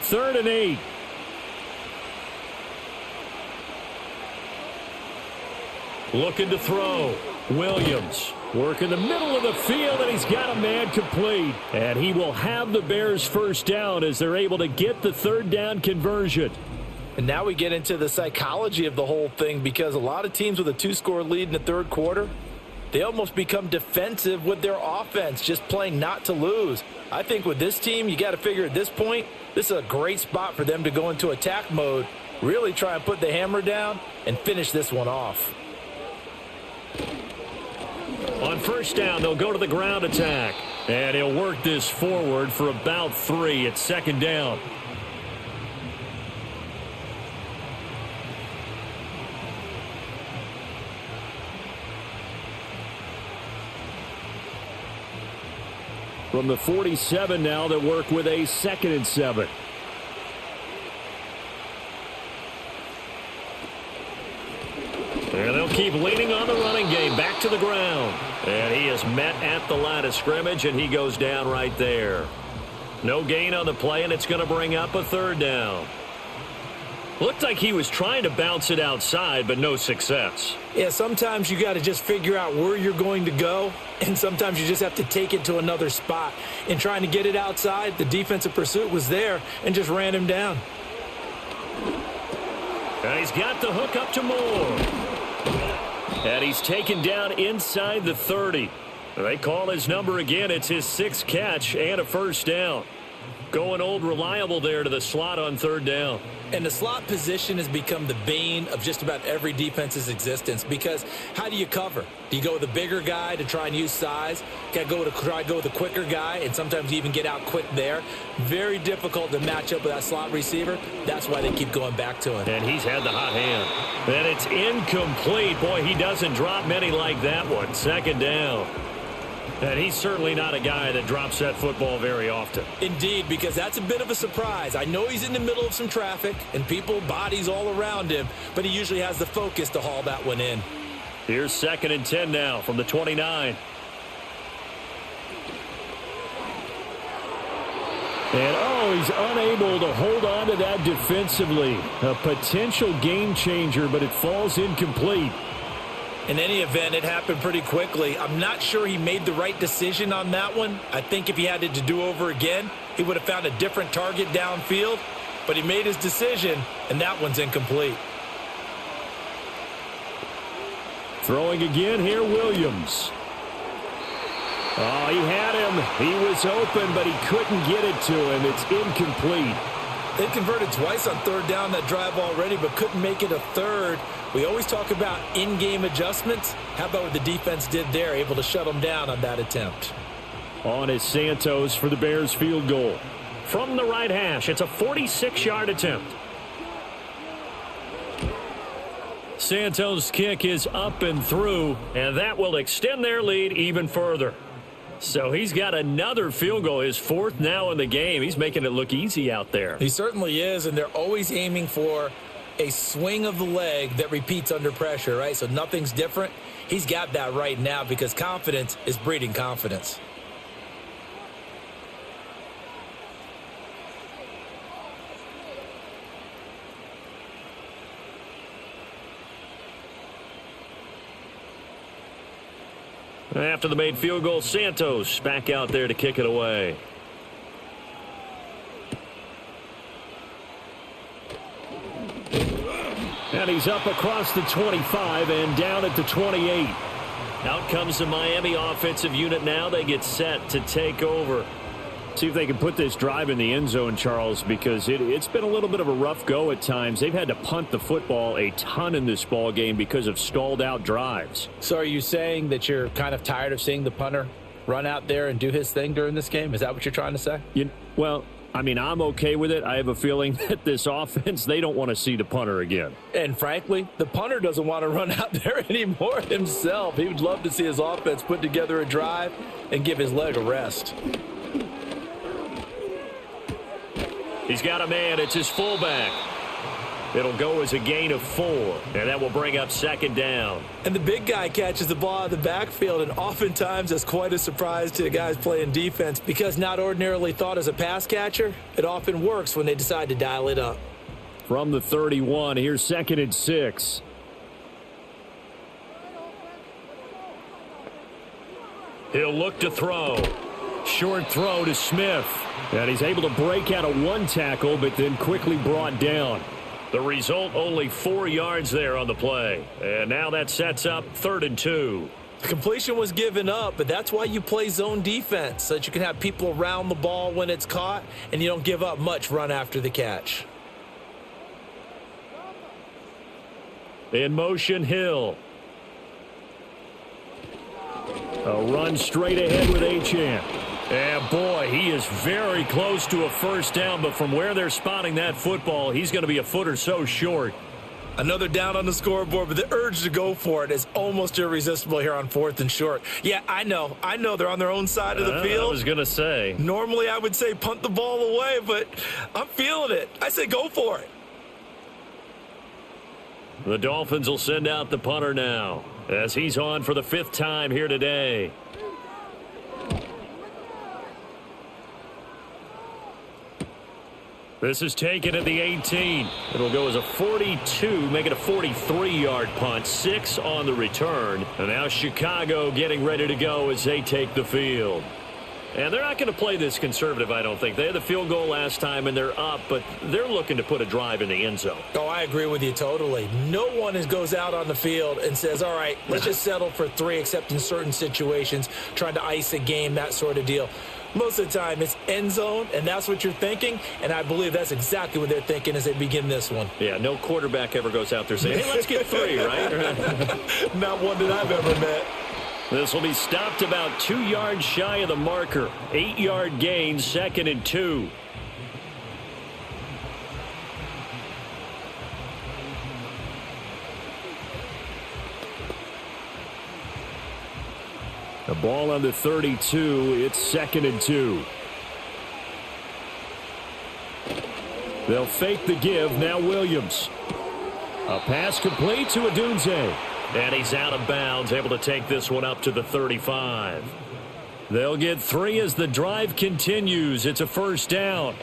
Third and 8. Looking to throw. Williams working the middle of the field, and he's got a man complete. And he will have the Bears first down as they're able to get the third down conversion. And now we get into the psychology of the whole thing, because a lot of teams with a 2-score lead in the third quarter, they almost become defensive with their offense, just playing not to lose. I think with this team, you got to figure at this point, this is a great spot for them to go into attack mode, really try and put the hammer down and finish this one off. On first down, they'll go to the ground attack. And he'll work this forward for about 3 at second down. From the 47 now, they'll work with a 2nd and 7. And they'll keep leaning on the running game. Back to the ground. And he is met at the line of scrimmage, and he goes down right there. No gain on the play, and it's going to bring up a third down. Looked like he was trying to bounce it outside, but no success. Yeah, sometimes you got to just figure out where you're going to go, and sometimes you just have to take it to another spot. In trying to get it outside, the defensive pursuit was there and just ran him down. And he's got the hook up to Moore. And he's taken down inside the 30. They call his number again. It's his 6th catch and a first down. Going old reliable there to the slot on third down. And the slot position has become the bane of just about every defense's existence, because how do you cover? Do you go with a bigger guy to try and use size? Got to try to go with a quicker guy, and sometimes you even get out quick there. Very difficult to match up with that slot receiver. That's why they keep going back to him. And he's had the hot hand. And it's incomplete. Boy, he doesn't drop many like that one. Second down. And he's certainly not a guy that drops that football very often. Indeed, because that's a bit of a surprise. I know he's in the middle of some traffic and people, bodies all around him, but he usually has the focus to haul that one in. Here's 2nd and 10 now from the 29. And, he's unable to hold on to that defensively. A potential game changer, but it falls incomplete. In any event, it happened pretty quickly. I'm not sure he made the right decision on that one. I think if he had it to do over again, he would have found a different target downfield. But he made his decision, and that one's incomplete. Throwing again here, Williams. Oh, he had him. He was open, but he couldn't get it to him. It's incomplete. They converted twice on third down that drive already, but couldn't make it a third. We always talk about in-game adjustments. How about what the defense did there, able to shut them down on that attempt? On is Santos for the Bears field goal. From the right hash, it's a 46-yard attempt. Santos' kick is up and through, and that will extend their lead even further. So he's got another field goal, his 4th now in the game. He's making it look easy out there. He certainly is, and they're always aiming for a swing of the leg that repeats under pressure, right? So nothing's different. He's got that right now because confidence is breeding confidence. After the made field goal, Santos back out there to kick it away. And he's up across the 25 and down at the 28. Out comes the Miami offensive unit now. They get set to take over. See if they can put this drive in the end zone, Charles, because it's been a little bit of a rough go at times. They've had to punt the football a ton in this ball game because of stalled out drives. So are you saying that you're kind of tired of seeing the punter run out there and do his thing during this game? Is that what you're trying to say? Well, I mean, I'm okay with it. I have a feeling that this offense, they don't want to see the punter again. And frankly, the punter doesn't want to run out there anymore himself. He would love to see his offense put together a drive and give his leg a rest. He's got a man. It's his fullback. It'll go as a gain of 4, and that will bring up second down. And the big guy catches the ball out of the backfield, and oftentimes that's quite a surprise to the guys playing defense because not ordinarily thought as a pass catcher, it often works when they decide to dial it up. From the 31, here's 2nd and 6. He'll look to throw. Short throw to Smith. And he's able to break out of one tackle, but then quickly brought down. The result, only 4 yards there on the play. And now that sets up 3rd and 2. The completion was given up, but that's why you play zone defense, so that you can have people around the ball when it's caught, and you don't give up much run after the catch. In motion, Hill. A run straight ahead with Achane. And boy, he is very close to a first down, but from where they're spotting that football, he's going to be a foot or so short. Another down on the scoreboard, but the urge to go for it is almost irresistible here on 4th and short. Yeah, I know they're on their own side of the field. I was going to say. Normally I would say punt the ball away, but I'm feeling it. I say go for it. The Dolphins will send out the punter now as he's on for the 5th time here today. This is taken at the 18. It'll go as a 42, make it a 43-yard punt. 6 on the return. And now Chicago getting ready to go as they take the field. And they're not going to play this conservative, I don't think. They had the field goal last time, and they're up, but they're looking to put a drive in the end zone. Oh, I agree with you totally. No one goes out on the field and says, all right, let's just settle for 3, except in certain situations, trying to ice a game, that sort of deal. Most of the time, it's end zone, and that's what you're thinking, and I believe that's exactly what they're thinking as they begin this one. Yeah, no quarterback ever goes out there saying, hey, let's get 3, right? Not one that I've ever met. This will be stopped about 2 yards shy of the marker. 8-yard gain, 2nd and 2. The ball on the 32. It's 2nd and 2. They'll fake the give. Now Williams. A pass complete to Odunze. And he's out of bounds, able to take this one up to the 35. They'll get 3 as the drive continues. It's a first down.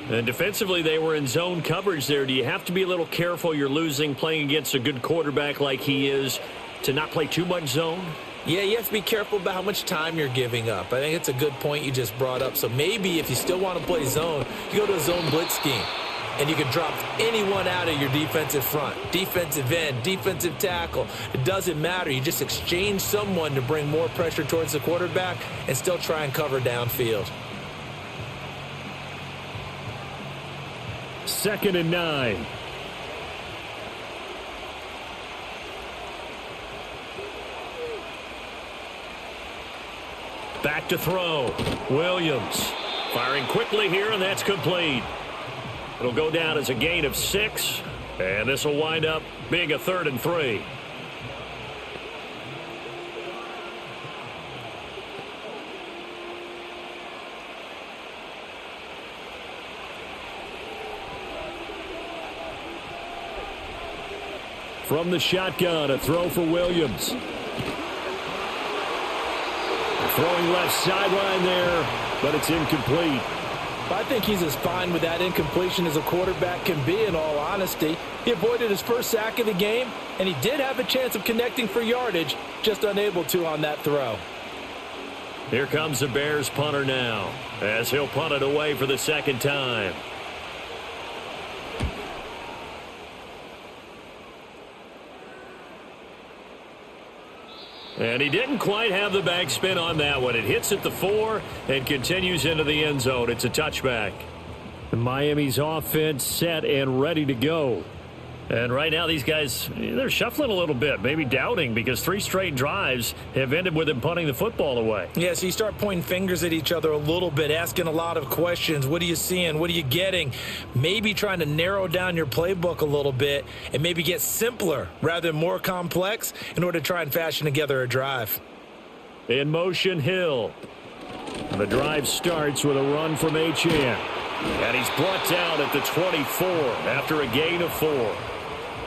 And defensively, they were in zone coverage there. Do you have to be a little careful? You're losing, playing against a good quarterback like he is, to not play too much zone? Yeah, you have to be careful about how much time you're giving up. I think it's a good point you just brought up. So maybe if you still want to play zone, you go to a zone blitz scheme. And you can drop anyone out of your defensive front, defensive end, defensive tackle. It doesn't matter. You just exchange someone to bring more pressure towards the quarterback and still try and cover downfield. 2nd and 9. Back to throw. Williams firing quickly here, and that's complete. It'll go down as a gain of 6, and this will wind up being a 3rd and 3. From the shotgun, a throw for Williams. Throwing left sideline there, but it's incomplete. I think he's as fine with that incompletion as a quarterback can be, in all honesty. He avoided his first sack of the game, and he did have a chance of connecting for yardage, just unable to on that throw. Here comes the Bears punter now, as he'll punt it away for the 2nd time. And he didn't quite have the backspin on that one. It hits at the 4 and continues into the end zone. It's a touchback. Miami's offense set and ready to go. And right now these guys, they're shuffling a little bit, maybe doubting, because 3 straight drives have ended with them punting the football away. Yeah, so you start pointing fingers at each other a little bit, asking a lot of questions. What are you seeing? What are you getting? Maybe trying to narrow down your playbook a little bit and maybe get simpler rather than more complex in order to try and fashion together a drive. In motion, Hill. The drive starts with a run from H.N. And he's brought down at the 24 after a gain of 4.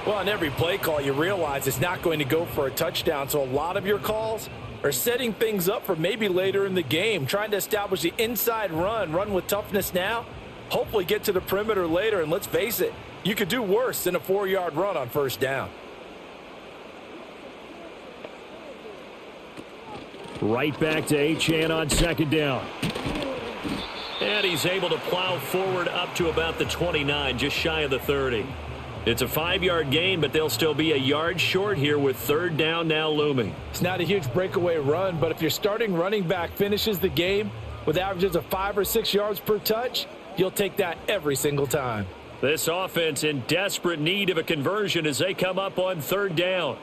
Well, on every play call, you realize it's not going to go for a touchdown, so a lot of your calls are setting things up for maybe later in the game, trying to establish the inside run with toughness now, hopefully get to the perimeter later, and let's face it, you could do worse than a 4-yard run on first down. Right back to H.N. on second down. And he's able to plow forward up to about the 29, just shy of the 30. It's a 5-yard gain, but they'll still be a yard short here with third down now looming. It's not a huge breakaway run, but if your starting running back finishes the game with averages of 5 or 6 yards per touch, you'll take that every single time. This offense in desperate need of a conversion as they come up on third down.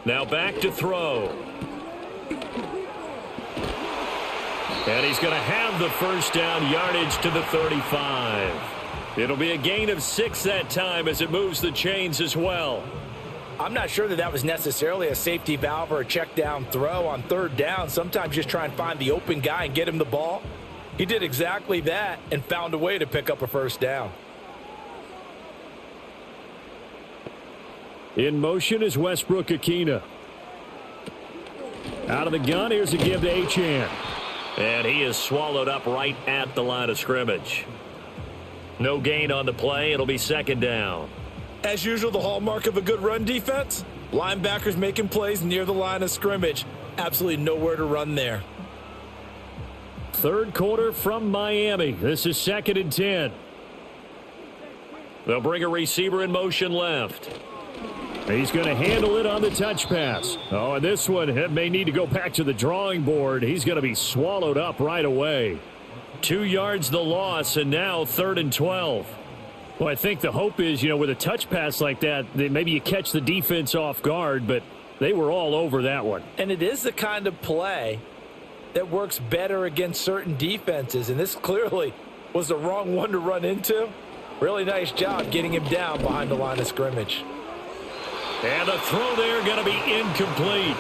Now back to throw. And he's going to have the first down, yardage to the 35. It'll be a gain of 6 that time as it moves the chains as well. I'm not sure that was necessarily a safety valve or a check down throw on third down. Sometimes just try and find the open guy and get him the ball. He did exactly that and found a way to pick up a first down. In motion is Westbrook-Akina. Out of the gun, here's a give to H.N. And he is swallowed up right at the line of scrimmage. No gain on the play. It'll be second down. As usual, the hallmark of a good run defense, linebackers making plays near the line of scrimmage. Absolutely nowhere to run there. Third quarter from Miami. This is 2nd and 10. They'll bring a receiver in motion left. He's going to handle it on the touch pass. Oh, and this one may need to go back to the drawing board. He's going to be swallowed up right away. 2 yards the loss, and now 3rd and 12. Well, I think the hope is, with a touch pass like that maybe you catch the defense off guard, but they were all over that one. And it is the kind of play that works better against certain defenses, and this clearly was the wrong one to run into. Really nice job getting him down behind the line of scrimmage. And the throw there going to be incomplete.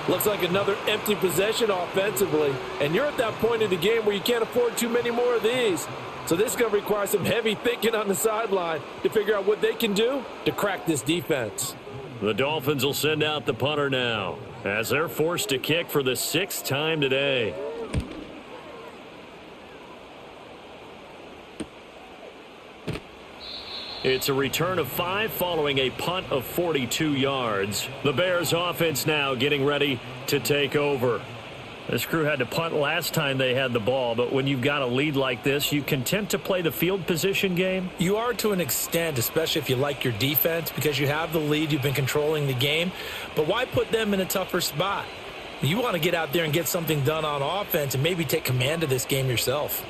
Looks like another empty possession offensively. And you're at that point in the game where you can't afford too many more of these. So this is going to require some heavy thinking on the sideline to figure out what they can do to crack this defense. The Dolphins will send out the punter now as they're forced to kick for the 6th time today. It's a return of 5 following a punt of 42 yards. The Bears offense now getting ready to take over. This crew had to punt last time they had the ball, but when you've got a lead like this, you content to play the field position game? You are to an extent, especially if you like your defense, because you have the lead, you've been controlling the game. But why put them in a tougher spot? You want to get out there and get something done on offense and maybe take command of this game yourself.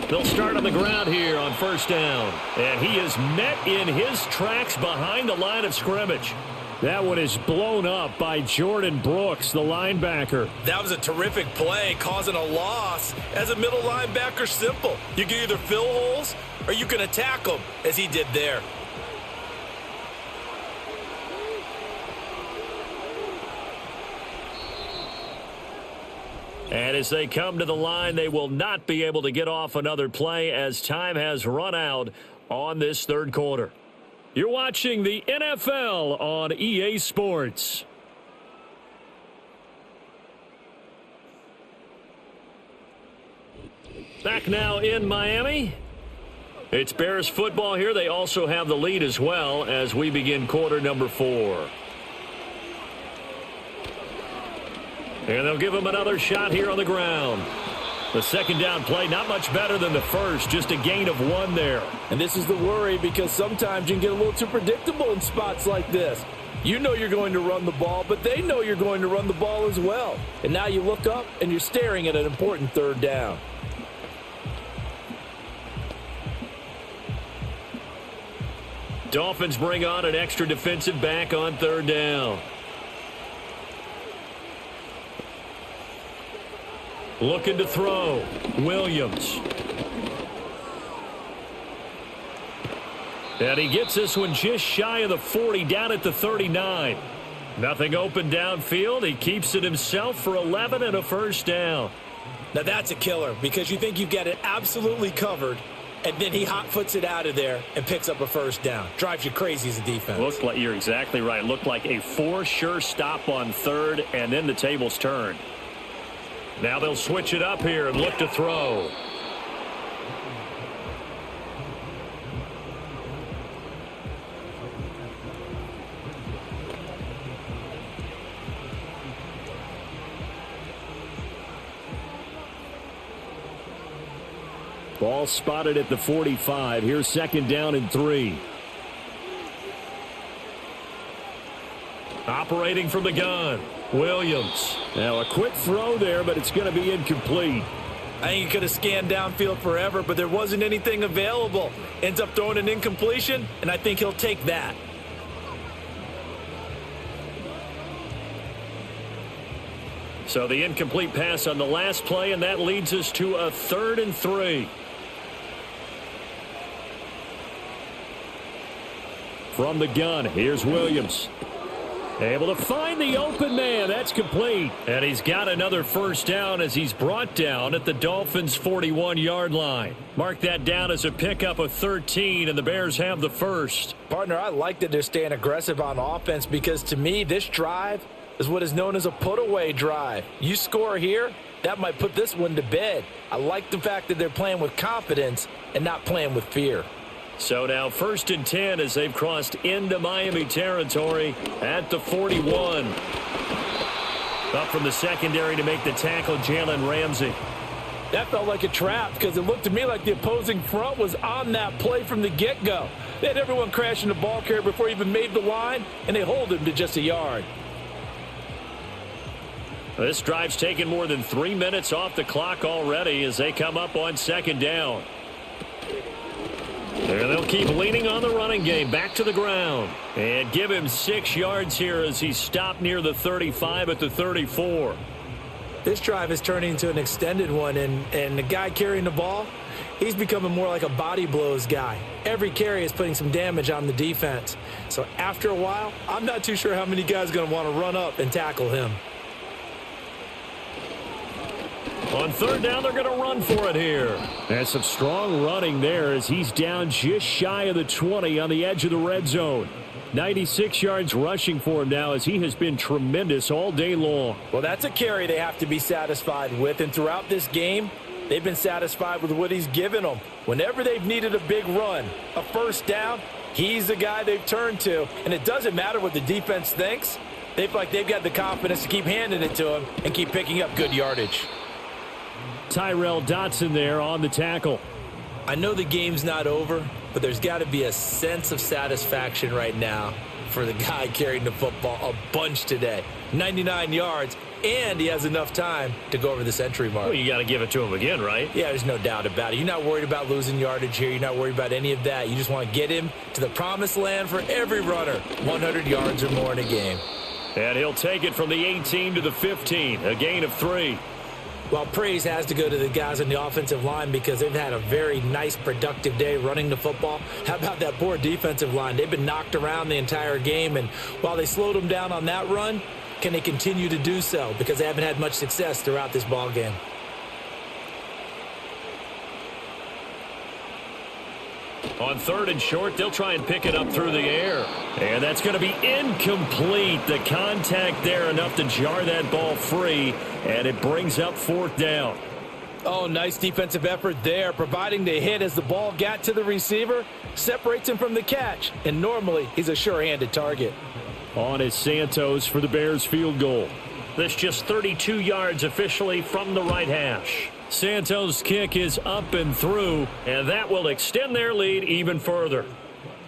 They'll start on the ground here on first down. And he is met in his tracks behind the line of scrimmage. That one is blown up by Jordan Brooks, the linebacker. That was a terrific play, causing a loss. As a middle linebacker, simple. You can either fill holes or you can attack them, as he did there. And as they come to the line, they will not be able to get off another play as time has run out on this third quarter. You're watching the NFL on EA Sports. Back now in Miami. It's Bears football here. They also have the lead as well as we begin quarter number 4. And they'll give him another shot here on the ground. The second down play, not much better than the first, just a gain of 1 there. And this is the worry because sometimes you can get a little too predictable in spots like this. You know you're going to run the ball, but they know you're going to run the ball as well. And now you look up and you're staring at an important third down. Dolphins bring on an extra defensive back on third down. Looking to throw. Williams. And he gets this one just shy of the 40, down at the 39. Nothing open downfield. He keeps it himself for 11 and a first down. Now that's a killer because you think you've got it absolutely covered, and then he hot-foots it out of there and picks up a first down. Drives you crazy as a defense. Looked like, you're exactly right. Looked like a for-sure stop on third, and then the tables turned. Now they'll switch it up here and look to throw. Ball spotted at the 45. Here's second down and 3. Operating from the gun. Williams. Now a quick throw there, but it's going to be incomplete. I think he could have scanned downfield forever, but there wasn't anything available. Ends up throwing an incompletion, and I think he'll take that. So the incomplete pass on the last play, and that leads us to a 3rd and 3. From the gun, here's Williams. Able to find the open man. That's complete. And he's got another first down as he's brought down at the Dolphins' 41-yard line. Mark that down as a pickup of 13, and the Bears have the first. Partner, I like that they're staying aggressive on offense because, to me, this drive is what is known as a put-away drive. You score here, that might put this one to bed. I like the fact that they're playing with confidence and not playing with fear. So now 1st and 10 as they've crossed into Miami territory at the 41. Up from the secondary to make the tackle, Jalen Ramsey. That felt like a trap because it looked to me like the opposing front was on that play from the get-go. They had everyone crashing the ball carrier before he even made the line, and they hold him to just a yard. This drive's taken more than 3 minutes off the clock already as they come up on second down. And they'll keep leaning on the running game. Back to the ground. And give him 6 yards here as he's stopped near the 35 at the 34. This drive is turning into an extended one, and the guy carrying the ball, he's becoming more like a body blows guy. Every carry is putting some damage on the defense. So after a while, I'm not too sure how many guys are going to want to run up and tackle him. On third down, they're going to run for it here. And some strong running there as he's down just shy of the 20 on the edge of the red zone. 96 yards rushing for him now as he has been tremendous all day long. Well, that's a carry they have to be satisfied with. And throughout this game, they've been satisfied with what he's given them. Whenever they've needed a big run, a first down, he's the guy they've turned to. And it doesn't matter what the defense thinks. They've got the confidence to keep handing it to him and keep picking up good yardage. Tyrell Dotson there on the tackle. I know the game's not over, but there's got to be a sense of satisfaction right now for the guy carrying the football a bunch today. 99 yards, and he has enough time to go over the century mark. Well, you got to give it to him again, right? Yeah, there's no doubt about it. You're not worried about losing yardage here. You're not worried about any of that. You just want to get him to the promised land for every runner, 100 yards or more in a game. And he'll take it from the 18 to the 15, a gain of 3. Well, praise has to go to the guys on the offensive line because they've had a very nice, productive day running the football. How about that poor defensive line? They've been knocked around the entire game, and while they slowed them down on that run, can they continue to do so? Because they haven't had much success throughout this ball game. On third and short, they'll try and pick it up through the air. And that's going to be incomplete. The contact there enough to jar that ball free, and it brings up fourth down. Oh, nice defensive effort there, providing the hit as the ball got to the receiver, separates him from the catch, and normally he's a sure-handed target. On is Santos for the Bears field goal. This just 32 yards officially from the right hash. Santos' kick is up and through, and that will extend their lead even further.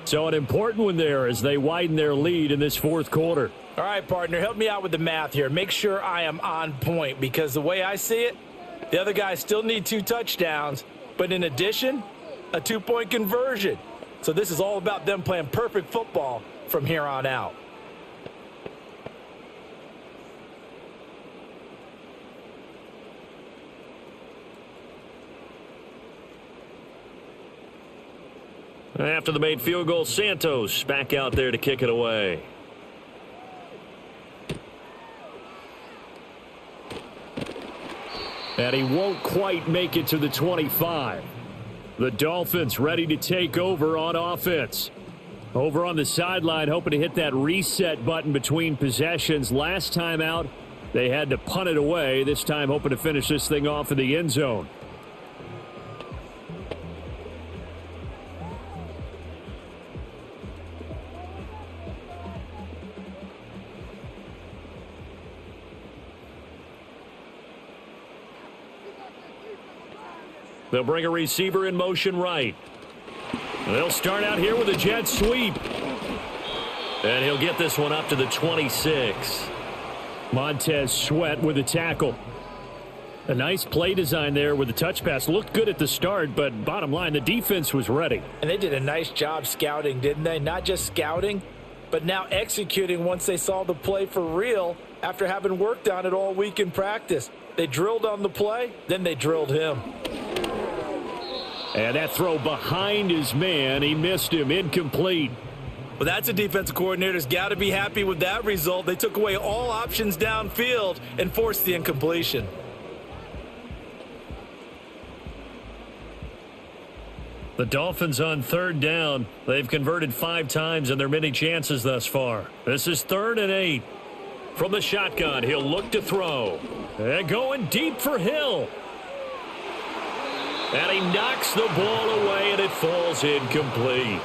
So an important one there as they widen their lead in this fourth quarter. All right, partner, help me out with the math here. Make sure I am on point, because the way I see it, the other guys still need 2 touchdowns, but in addition, a 2-point conversion. So this is all about them playing perfect football from here on out. After the made field goal, Santos back out there to kick it away. And he won't quite make it to the 25. The Dolphins ready to take over on offense. Over on the sideline, hoping to hit that reset button between possessions. Last time out, they had to punt it away. This time, hoping to finish this thing off in the end zone. They'll bring a receiver in motion right. They'll start out here with a jet sweep. And he'll get this one up to the 26. Montez Sweat with a tackle. A nice play design there with the touch pass. Looked good at the start, but bottom line, the defense was ready. And they did a nice job scouting, didn't they? Not just scouting, but now executing once they saw the play for real after having worked on it all week in practice. They drilled on the play, then they drilled him. And that throw behind his man, he missed him, incomplete. Well, that's a defensive coordinator's got to be happy with that result. They took away all options downfield and forced the incompletion. The Dolphins on third down. They've converted 5 times in their many chances thus far. This is 3rd and 8. From the shotgun, he'll look to throw. And going deep for Hill. And he knocks the ball away, and it falls incomplete.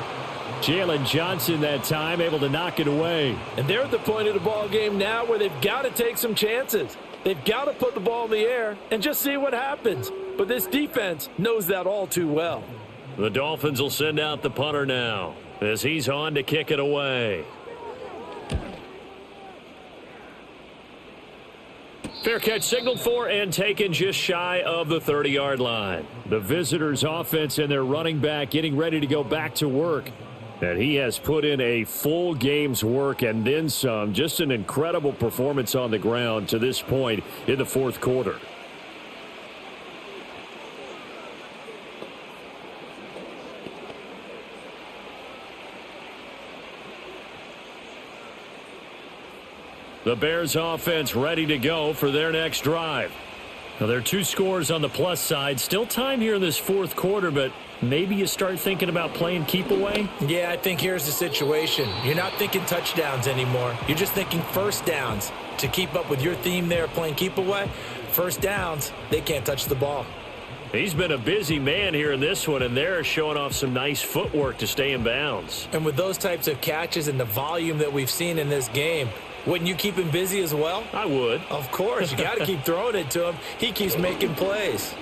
Jalen Johnson that time able to knock it away. And they're at the point of the ball game now where they've got to take some chances. They've got to put the ball in the air and just see what happens. But this defense knows that all too well. The Dolphins will send out the punter now as he's on to kick it away. Fair catch signaled for and taken just shy of the 30-yard line. The visitors' offense and their running back getting ready to go back to work. And he has put in a full game's work and then some. Just an incredible performance on the ground to this point in the fourth quarter. The Bears offense ready to go for their next drive. Now, there are 2 scores on the plus side. Still time here in this fourth quarter, but maybe you start thinking about playing keep away? Yeah, I think here's the situation. You're not thinking touchdowns anymore. You're just thinking first downs. To keep up with your theme there, playing keep away, first downs, they can't touch the ball. He's been a busy man here in this one, and they're showing off some nice footwork to stay in bounds. And with those types of catches and the volume that we've seen in this game, wouldn't you keep him busy as well? I would. Of course. You got to keep throwing it to him. He keeps making plays.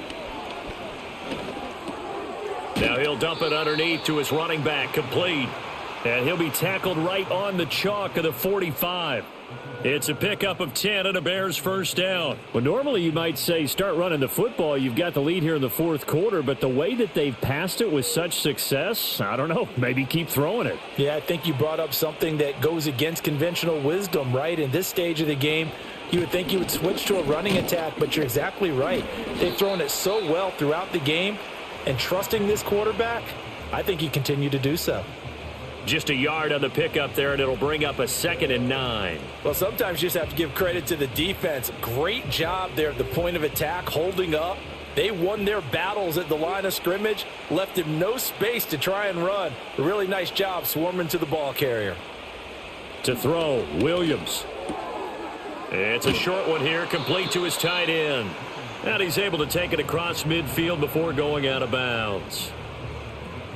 Now he'll dump it underneath to his running back, complete. And he'll be tackled right on the chalk of the 45. It's a pickup of 10 and a Bears first down. Well, normally you might say start running the football. You've got the lead here in the fourth quarter, but the way that they've passed it with such success, I don't know, maybe keep throwing it. Yeah, I think you brought up something that goes against conventional wisdom, right? In this stage of the game, you would think you would switch to a running attack, but you're exactly right. They've thrown it so well throughout the game, and trusting this quarterback, I think you continue to do so. Just a yard on the pickup there, and it'll bring up a 2nd and 9. Well, sometimes you just have to give credit to the defense. Great job there at the point of attack, holding up. They won their battles at the line of scrimmage, left him no space to try and run. A really nice job swarming to the ball carrier. To throw, Williams. It's a short one here, complete to his tight end. And he's able to take it across midfield before going out of bounds.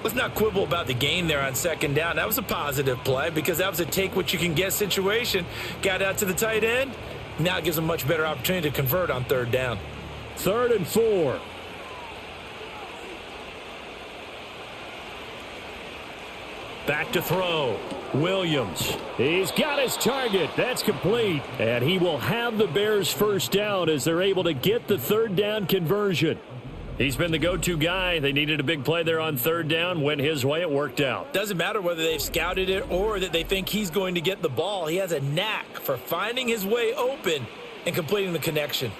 Let's not quibble about the gain there on second down. That was a positive play because that was a take-what-you-can-get situation. Got out to the tight end. Now it gives him a much better opportunity to convert on third down. 3rd and 4. Back to throw. Williams. He's got his target. That's complete. And he will have the Bears first down as they're able to get the third down conversion. He's been the go-to guy. They needed a big play there on third down. Went his way. It worked out. Doesn't matter whether they've scouted it or that they think he's going to get the ball. He has a knack for finding his way open and completing the connection.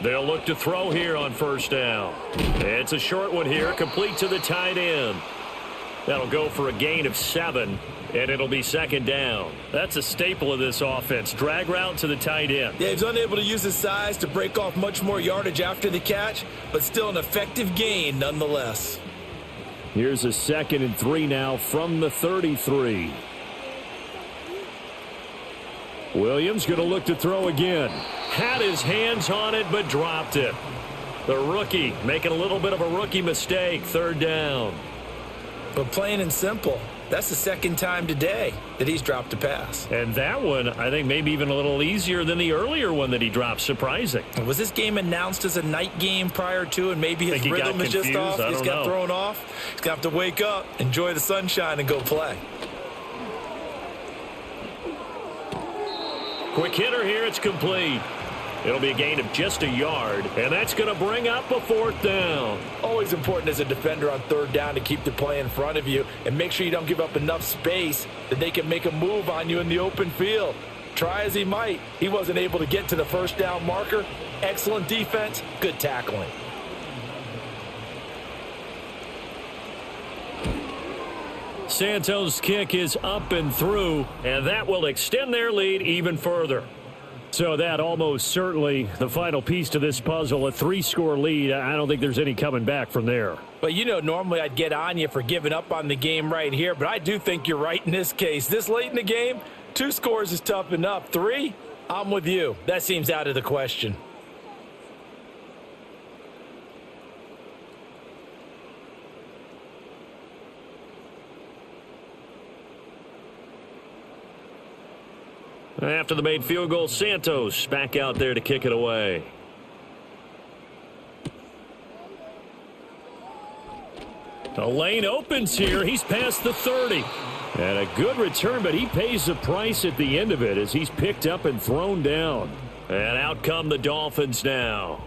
They'll look to throw here on first down. It's a short one here, complete to the tight end. That'll go for a gain of 7, and it'll be second down. That's a staple of this offense. Drag route to the tight end. Yeah, he's unable to use his size to break off much more yardage after the catch, but still an effective gain nonetheless. Here's a 2nd and 3 now from the 33. Williams going to look to throw again. Had his hands on it, but dropped it. The rookie making a little bit of a rookie mistake. Third down. But plain and simple, that's the second time today that he's dropped a pass. And that one, I think, maybe even a little easier than the earlier one that he dropped. Surprising. Was this game announced as a night game prior to, and maybe his rhythm is just off? He's got thrown off. He's going to have to wake up, enjoy the sunshine, and go play. Quick hitter here. It's complete. It'll be a gain of just a yard, and that's going to bring up a 4th down. Always important as a defender on third down to keep the play in front of you and make sure you don't give up enough space that they can make a move on you in the open field. Try as he might, he wasn't able to get to the first down marker. Excellent defense, good tackling. Santos' kick is up and through, and that will extend their lead even further. So that almost certainly the final piece to this puzzle, a 3-score lead. I don't think there's any coming back from there. But, you know, normally I'd get on you for giving up on the game right here, but I do think you're right in this case. This late in the game, 2 scores is tough enough. 3, I'm with you. That seems out of the question. After the made field goal, Santos back out there to kick it away. The lane opens here. He's past the 30. And a good return, but he pays the price at the end of it as he's picked up and thrown down. And out come the Dolphins now.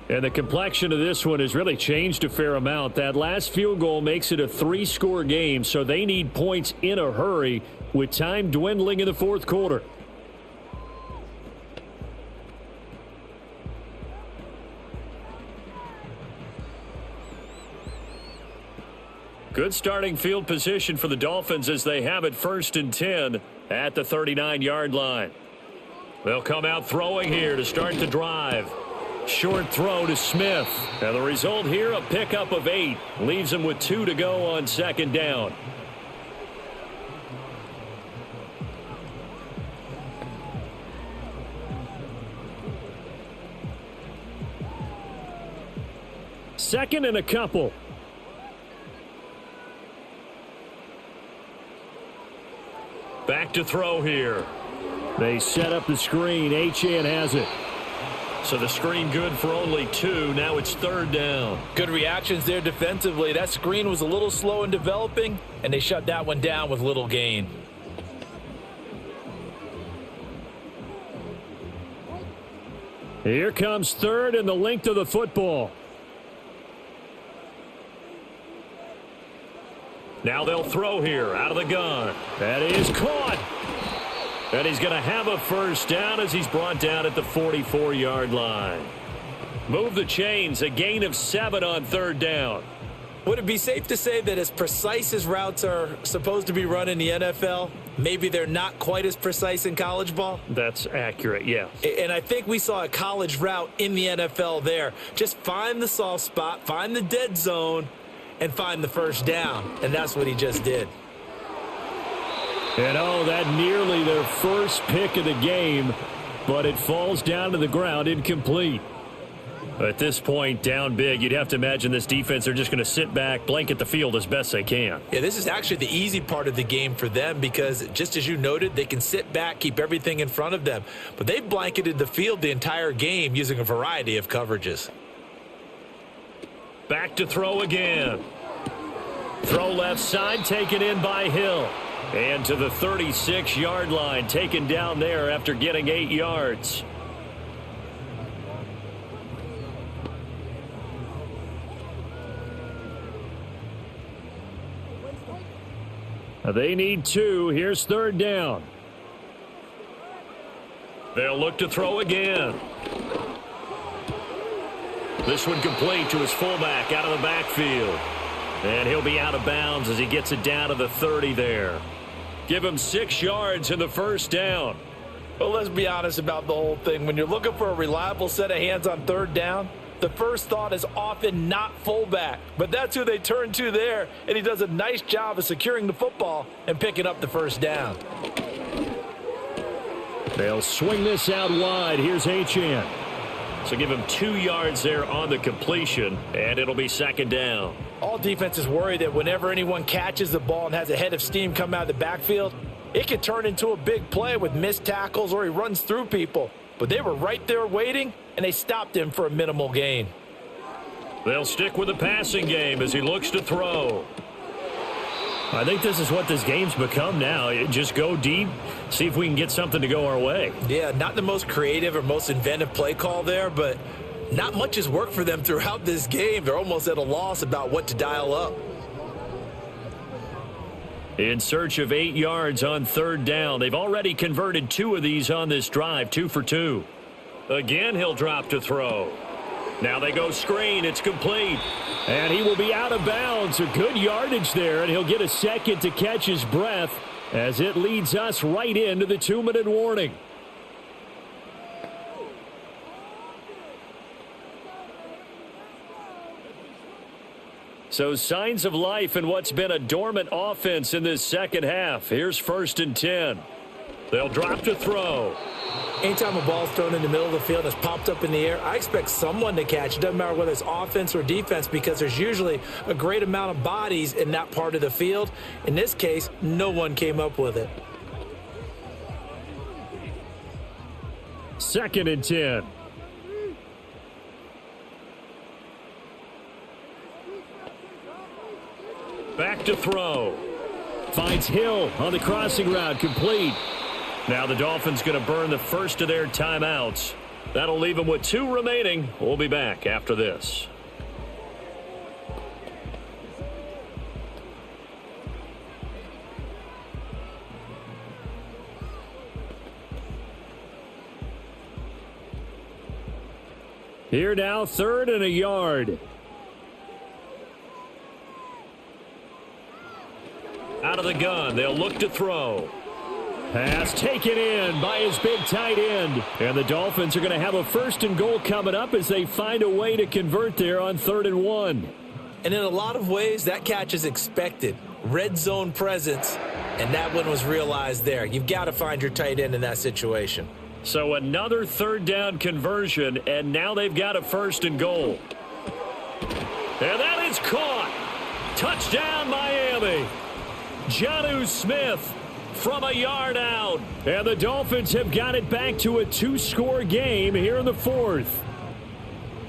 And the complexion of this one has really changed a fair amount. That last field goal makes it a 3-score game, so they need points in a hurry with time dwindling in the 4th quarter. Good starting field position for the Dolphins as they have it 1st and 10 at the 39-yard line. They'll come out throwing here to start the drive. Short throw to Smith. And the result here, a pickup of 8. Leaves them with 2 to go on second down. Second and a couple. Back to throw here. They set up the screen. Achane has it. So the screen good for only 2. Now it's 3rd down. Good reactions there defensively. That screen was a little slow in developing, and they shut that one down with little gain. Here comes 3rd and the length of the football. Now they'll throw here out of the gun. That is caught. And he's going to have a first down as he's brought down at the 44-yard line. Move the chains, a gain of 7 on 3rd down. Would it be safe to say that as precise as routes are supposed to be run in the NFL, maybe they're not quite as precise in college ball? That's accurate, yeah. And I think we saw a college route in the NFL there. Just find the soft spot, find the dead zone, and find the first down. And that's what he just did. And oh, that nearly their first pick of the game, but it falls down to the ground incomplete. At this point, down big, you'd have to imagine this defense are just going to sit back, blanket the field as best they can. Yeah, this is actually the easy part of the game for them because, just as you noted, they can sit back, keep everything in front of them. But they've blanketed the field the entire game using a variety of coverages. Back to throw again. Throw left side, taken in by Hill. And to the 36-yard line, taken down there after getting 8 yards. They need 2. Here's 3rd down. They'll look to throw again. This one complete to his fullback out of the backfield. And he'll be out of bounds as he gets it down to the 30 there. Give him 6 yards in the first down. Well, let's be honest about the whole thing. When you're looking for a reliable set of hands on 3rd down, the first thought is often not fullback. But that's who they turn to there, and he does a nice job of securing the football and picking up the first down. They'll swing this out wide. Here's Achane. So give him 2 yards there on the completion, and it'll be 2nd down. All defenses worry that whenever anyone catches the ball and has a head of steam come out of the backfield, it could turn into a big play with missed tackles or he runs through people. But they were right there waiting, and they stopped him for a minimal gain. They'll stick with the passing game as he looks to throw. I think this is what this game's become now. Just go deep, see if we can get something to go our way. Yeah, not the most creative or most inventive play call there, but not much has worked for them throughout this game. They're almost at a loss about what to dial up. In search of 8 yards on 3rd down. They've already converted 2 of these on this drive, 2 for 2. Again, he'll drop to throw. Now they go screen. It's complete. And he will be out of bounds. A good yardage there, and he'll get a second to catch his breath as it leads us right into the 2-minute warning. So signs of life in what's been a dormant offense in this second half. Here's 1st and 10. They'll drop to throw. Anytime a ball's thrown in the middle of the field and it's popped up in the air, I expect someone to catch. It doesn't matter whether it's offense or defense because there's usually a great amount of bodies in that part of the field. In this case, no one came up with it. 2nd and 10. Back to throw. Finds Hill on the crossing route, complete. Now the Dolphins going to burn the first of their timeouts. That'll leave them with 2 remaining. We'll be back after this. Here now, 3rd and a yard. Out of the gun, they'll look to throw. Pass taken in by his big tight end. And the Dolphins are going to have a 1st and goal coming up as they find a way to convert there on 3rd and 1. And in a lot of ways, that catch is expected. Red zone presence, and that one was realized there. You've got to find your tight end in that situation. So another 3rd down conversion, and now they've got a 1st and goal. And that is caught. Touchdown, Miami. Jonnu Smith from a yard out. And the Dolphins have got it back to a 2-score game here in the 4th.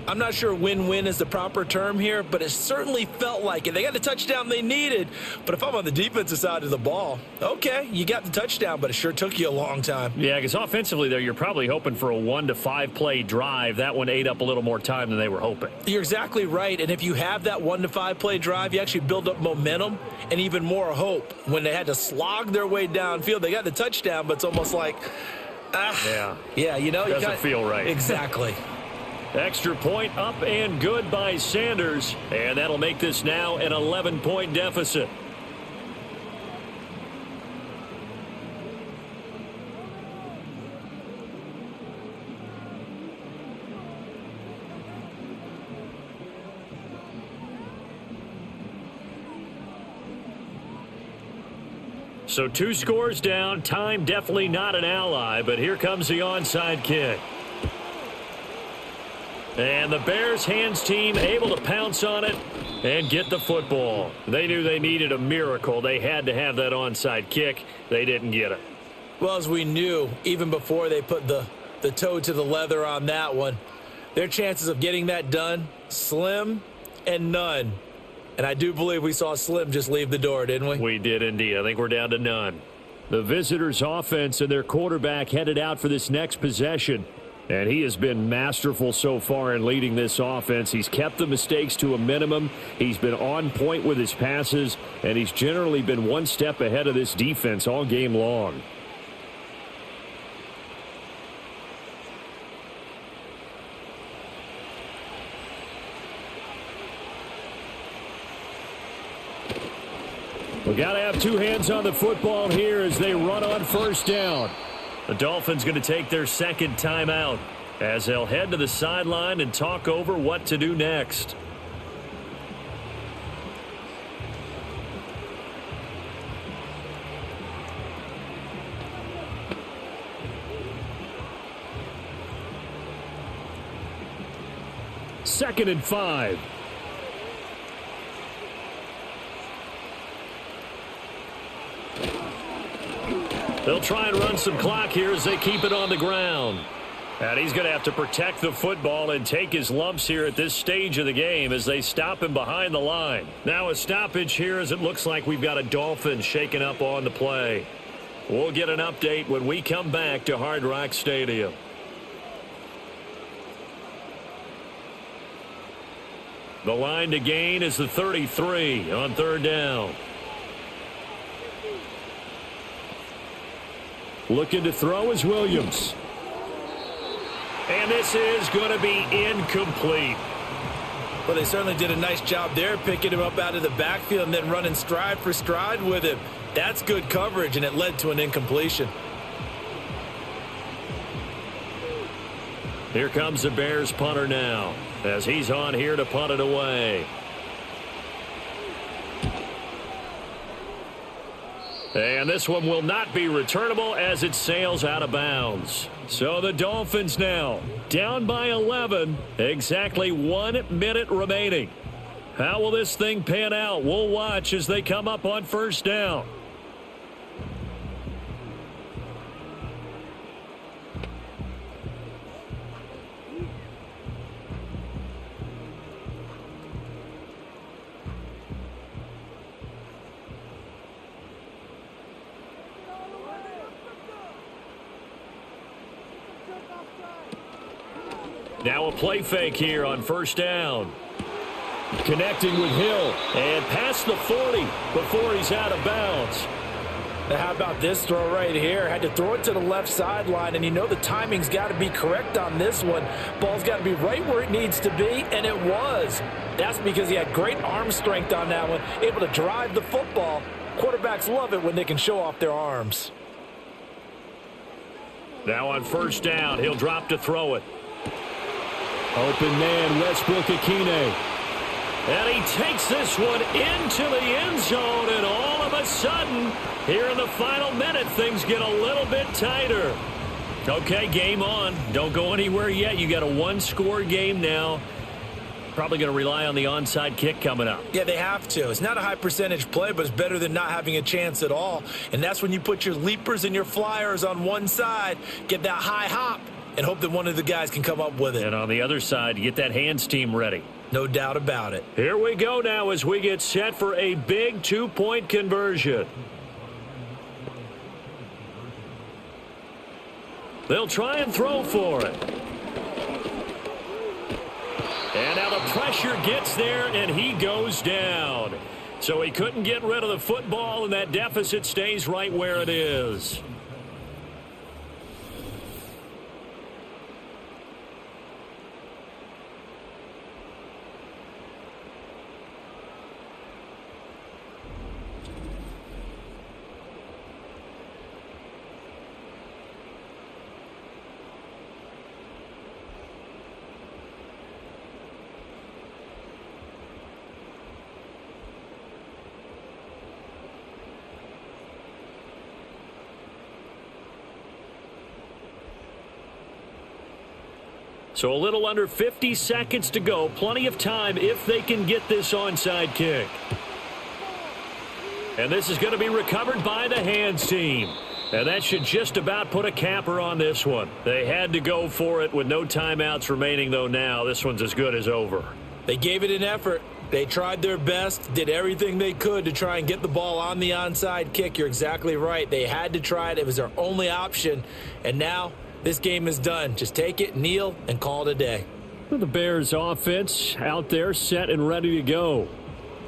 I'm not sure win-win is the proper term here, but it certainly felt like it. They got the touchdown they needed, but if I'm on the defensive side of the ball, okay, you got the touchdown, but it sure took you a long time. Yeah, because offensively, though, you're probably hoping for a 1 to 5 play drive. That one ate up a little more time than they were hoping. You're exactly right, and if you have that 1 to 5 play drive, you actually build up momentum and even more hope. When they had to slog their way downfield, they got the touchdown, but it's almost like, yeah, you know. Doesn't feel right. Exactly. Extra point up and good by Sanders, and that'll make this now an 11-point deficit. So 2 scores down. Time definitely not an ally, but here comes the onside kick. And the Bears hands team able to pounce on it and get the football. They knew they needed a miracle. They had to have that onside kick. They didn't get it. Well, as we knew, even before they put the toe to the leather on that one, their chances of getting that done, slim and none. And I do believe we saw Slim just leave the door, didn't we? We did indeed. I think we're down to none. The visitors' offense and their quarterback headed out for this next possession. And he has been masterful so far in leading this offense. He's kept the mistakes to a minimum. He's been on point with his passes, and he's generally been one step ahead of this defense all game long. We got to have 2 hands on the football here as they run on first down. The Dolphins going to take their second timeout as they'll head to the sideline and talk over what to do next. Second and 5. They'll try and run some clock here as they keep it on the ground. And he's going to have to protect the football and take his lumps here at this stage of the game as they stop him behind the line. Now a stoppage here as it looks like we've got a Dolphin shaken up on the play. We'll get an update when we come back to Hard Rock Stadium. The line to gain is the 33 on third down. Looking to throw is Williams. And this is going to be incomplete. Well, they certainly did a nice job there, picking him up out of the backfield and then running stride for stride with him. That's good coverage, and it led to an incompletion. Here comes the Bears punter now as he's on here to punt it away. And this one will not be returnable as it sails out of bounds. So the Dolphins now down by 11, exactly 1 minute remaining. How will this thing pan out? We'll watch as they come up on first down. Now a play fake here on first down. Connecting with Hill. And past the 40 before he's out of bounds. Now how about this throw right here? Had to throw it to the left sideline, and you know the timing's got to be correct on this one. Ball's got to be right where it needs to be, and it was. That's because he had great arm strength on that one, able to drive the football. Quarterbacks love it when they can show off their arms. Now on first down, he'll drop to throw it. Open man, Westbrook-Akine. And he takes this one into the end zone, and all of a sudden, here in the final minute, things get a little bit tighter. Okay, game on. Don't go anywhere yet. You got a 1-score game now. Probably going to rely on the onside kick coming up. Yeah, they have to. It's not a high percentage play, but it's better than not having a chance at all. And that's when you put your leapers and your flyers on one side, get that high hop, and hope that one of the guys can come up with it. And on the other side, you get that hands team ready. No doubt about it. Here we go now as we get set for a big 2-point conversion. They'll try and throw for it. And now the pressure gets there, and he goes down. So he couldn't get rid of the football, and that deficit stays right where it is. So a little under 50 seconds to go. Plenty of time if they can get this onside kick. And this is going to be recovered by the hands team. And that should just about put a capper on this one. They had to go for it with no timeouts remaining, though now. This one's as good as over. They gave it an effort. They tried their best, did everything they could to try and get the ball on the onside kick. You're exactly right. They had to try it. It was their only option. And now this game is done. Just take it, kneel, and call it a day. The Bears offense out there set and ready to go.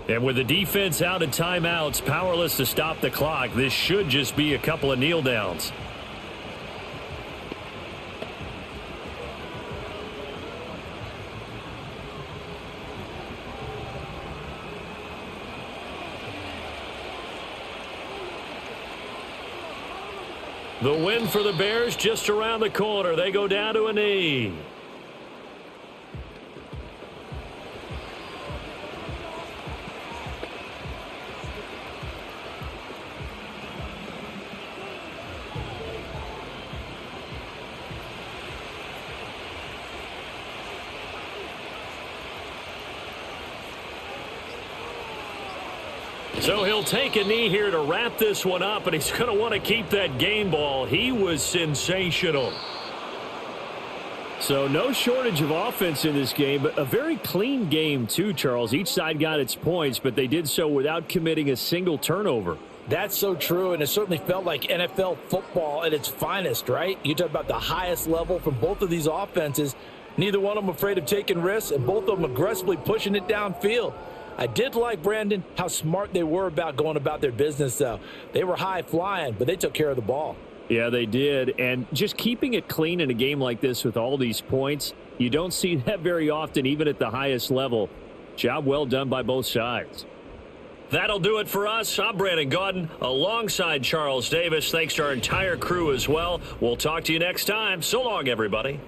And with the defense out of timeouts, powerless to stop the clock, this should just be a couple of kneel downs. The win for the Bears just around the corner. They go down to a knee. So he'll take a knee here to wrap this one up, and he's going to want to keep that game ball. He was sensational. So no shortage of offense in this game, but a very clean game too, Charles. Each side got its points, but they did so without committing a single turnover. That's so true, and it certainly felt like NFL football at its finest, right? You talk about the highest level from both of these offenses. Neither one of them afraid of taking risks, and both of them aggressively pushing it downfield. I did like, Brandon, how smart they were about going about their business, though. They were high flying, but they took care of the ball. Yeah, they did. And just keeping it clean in a game like this with all these points, you don't see that very often, even at the highest level. Job well done by both sides. That'll do it for us. I'm Brandon Gaudin alongside Charles Davis. Thanks to our entire crew as well. We'll talk to you next time. So long, everybody.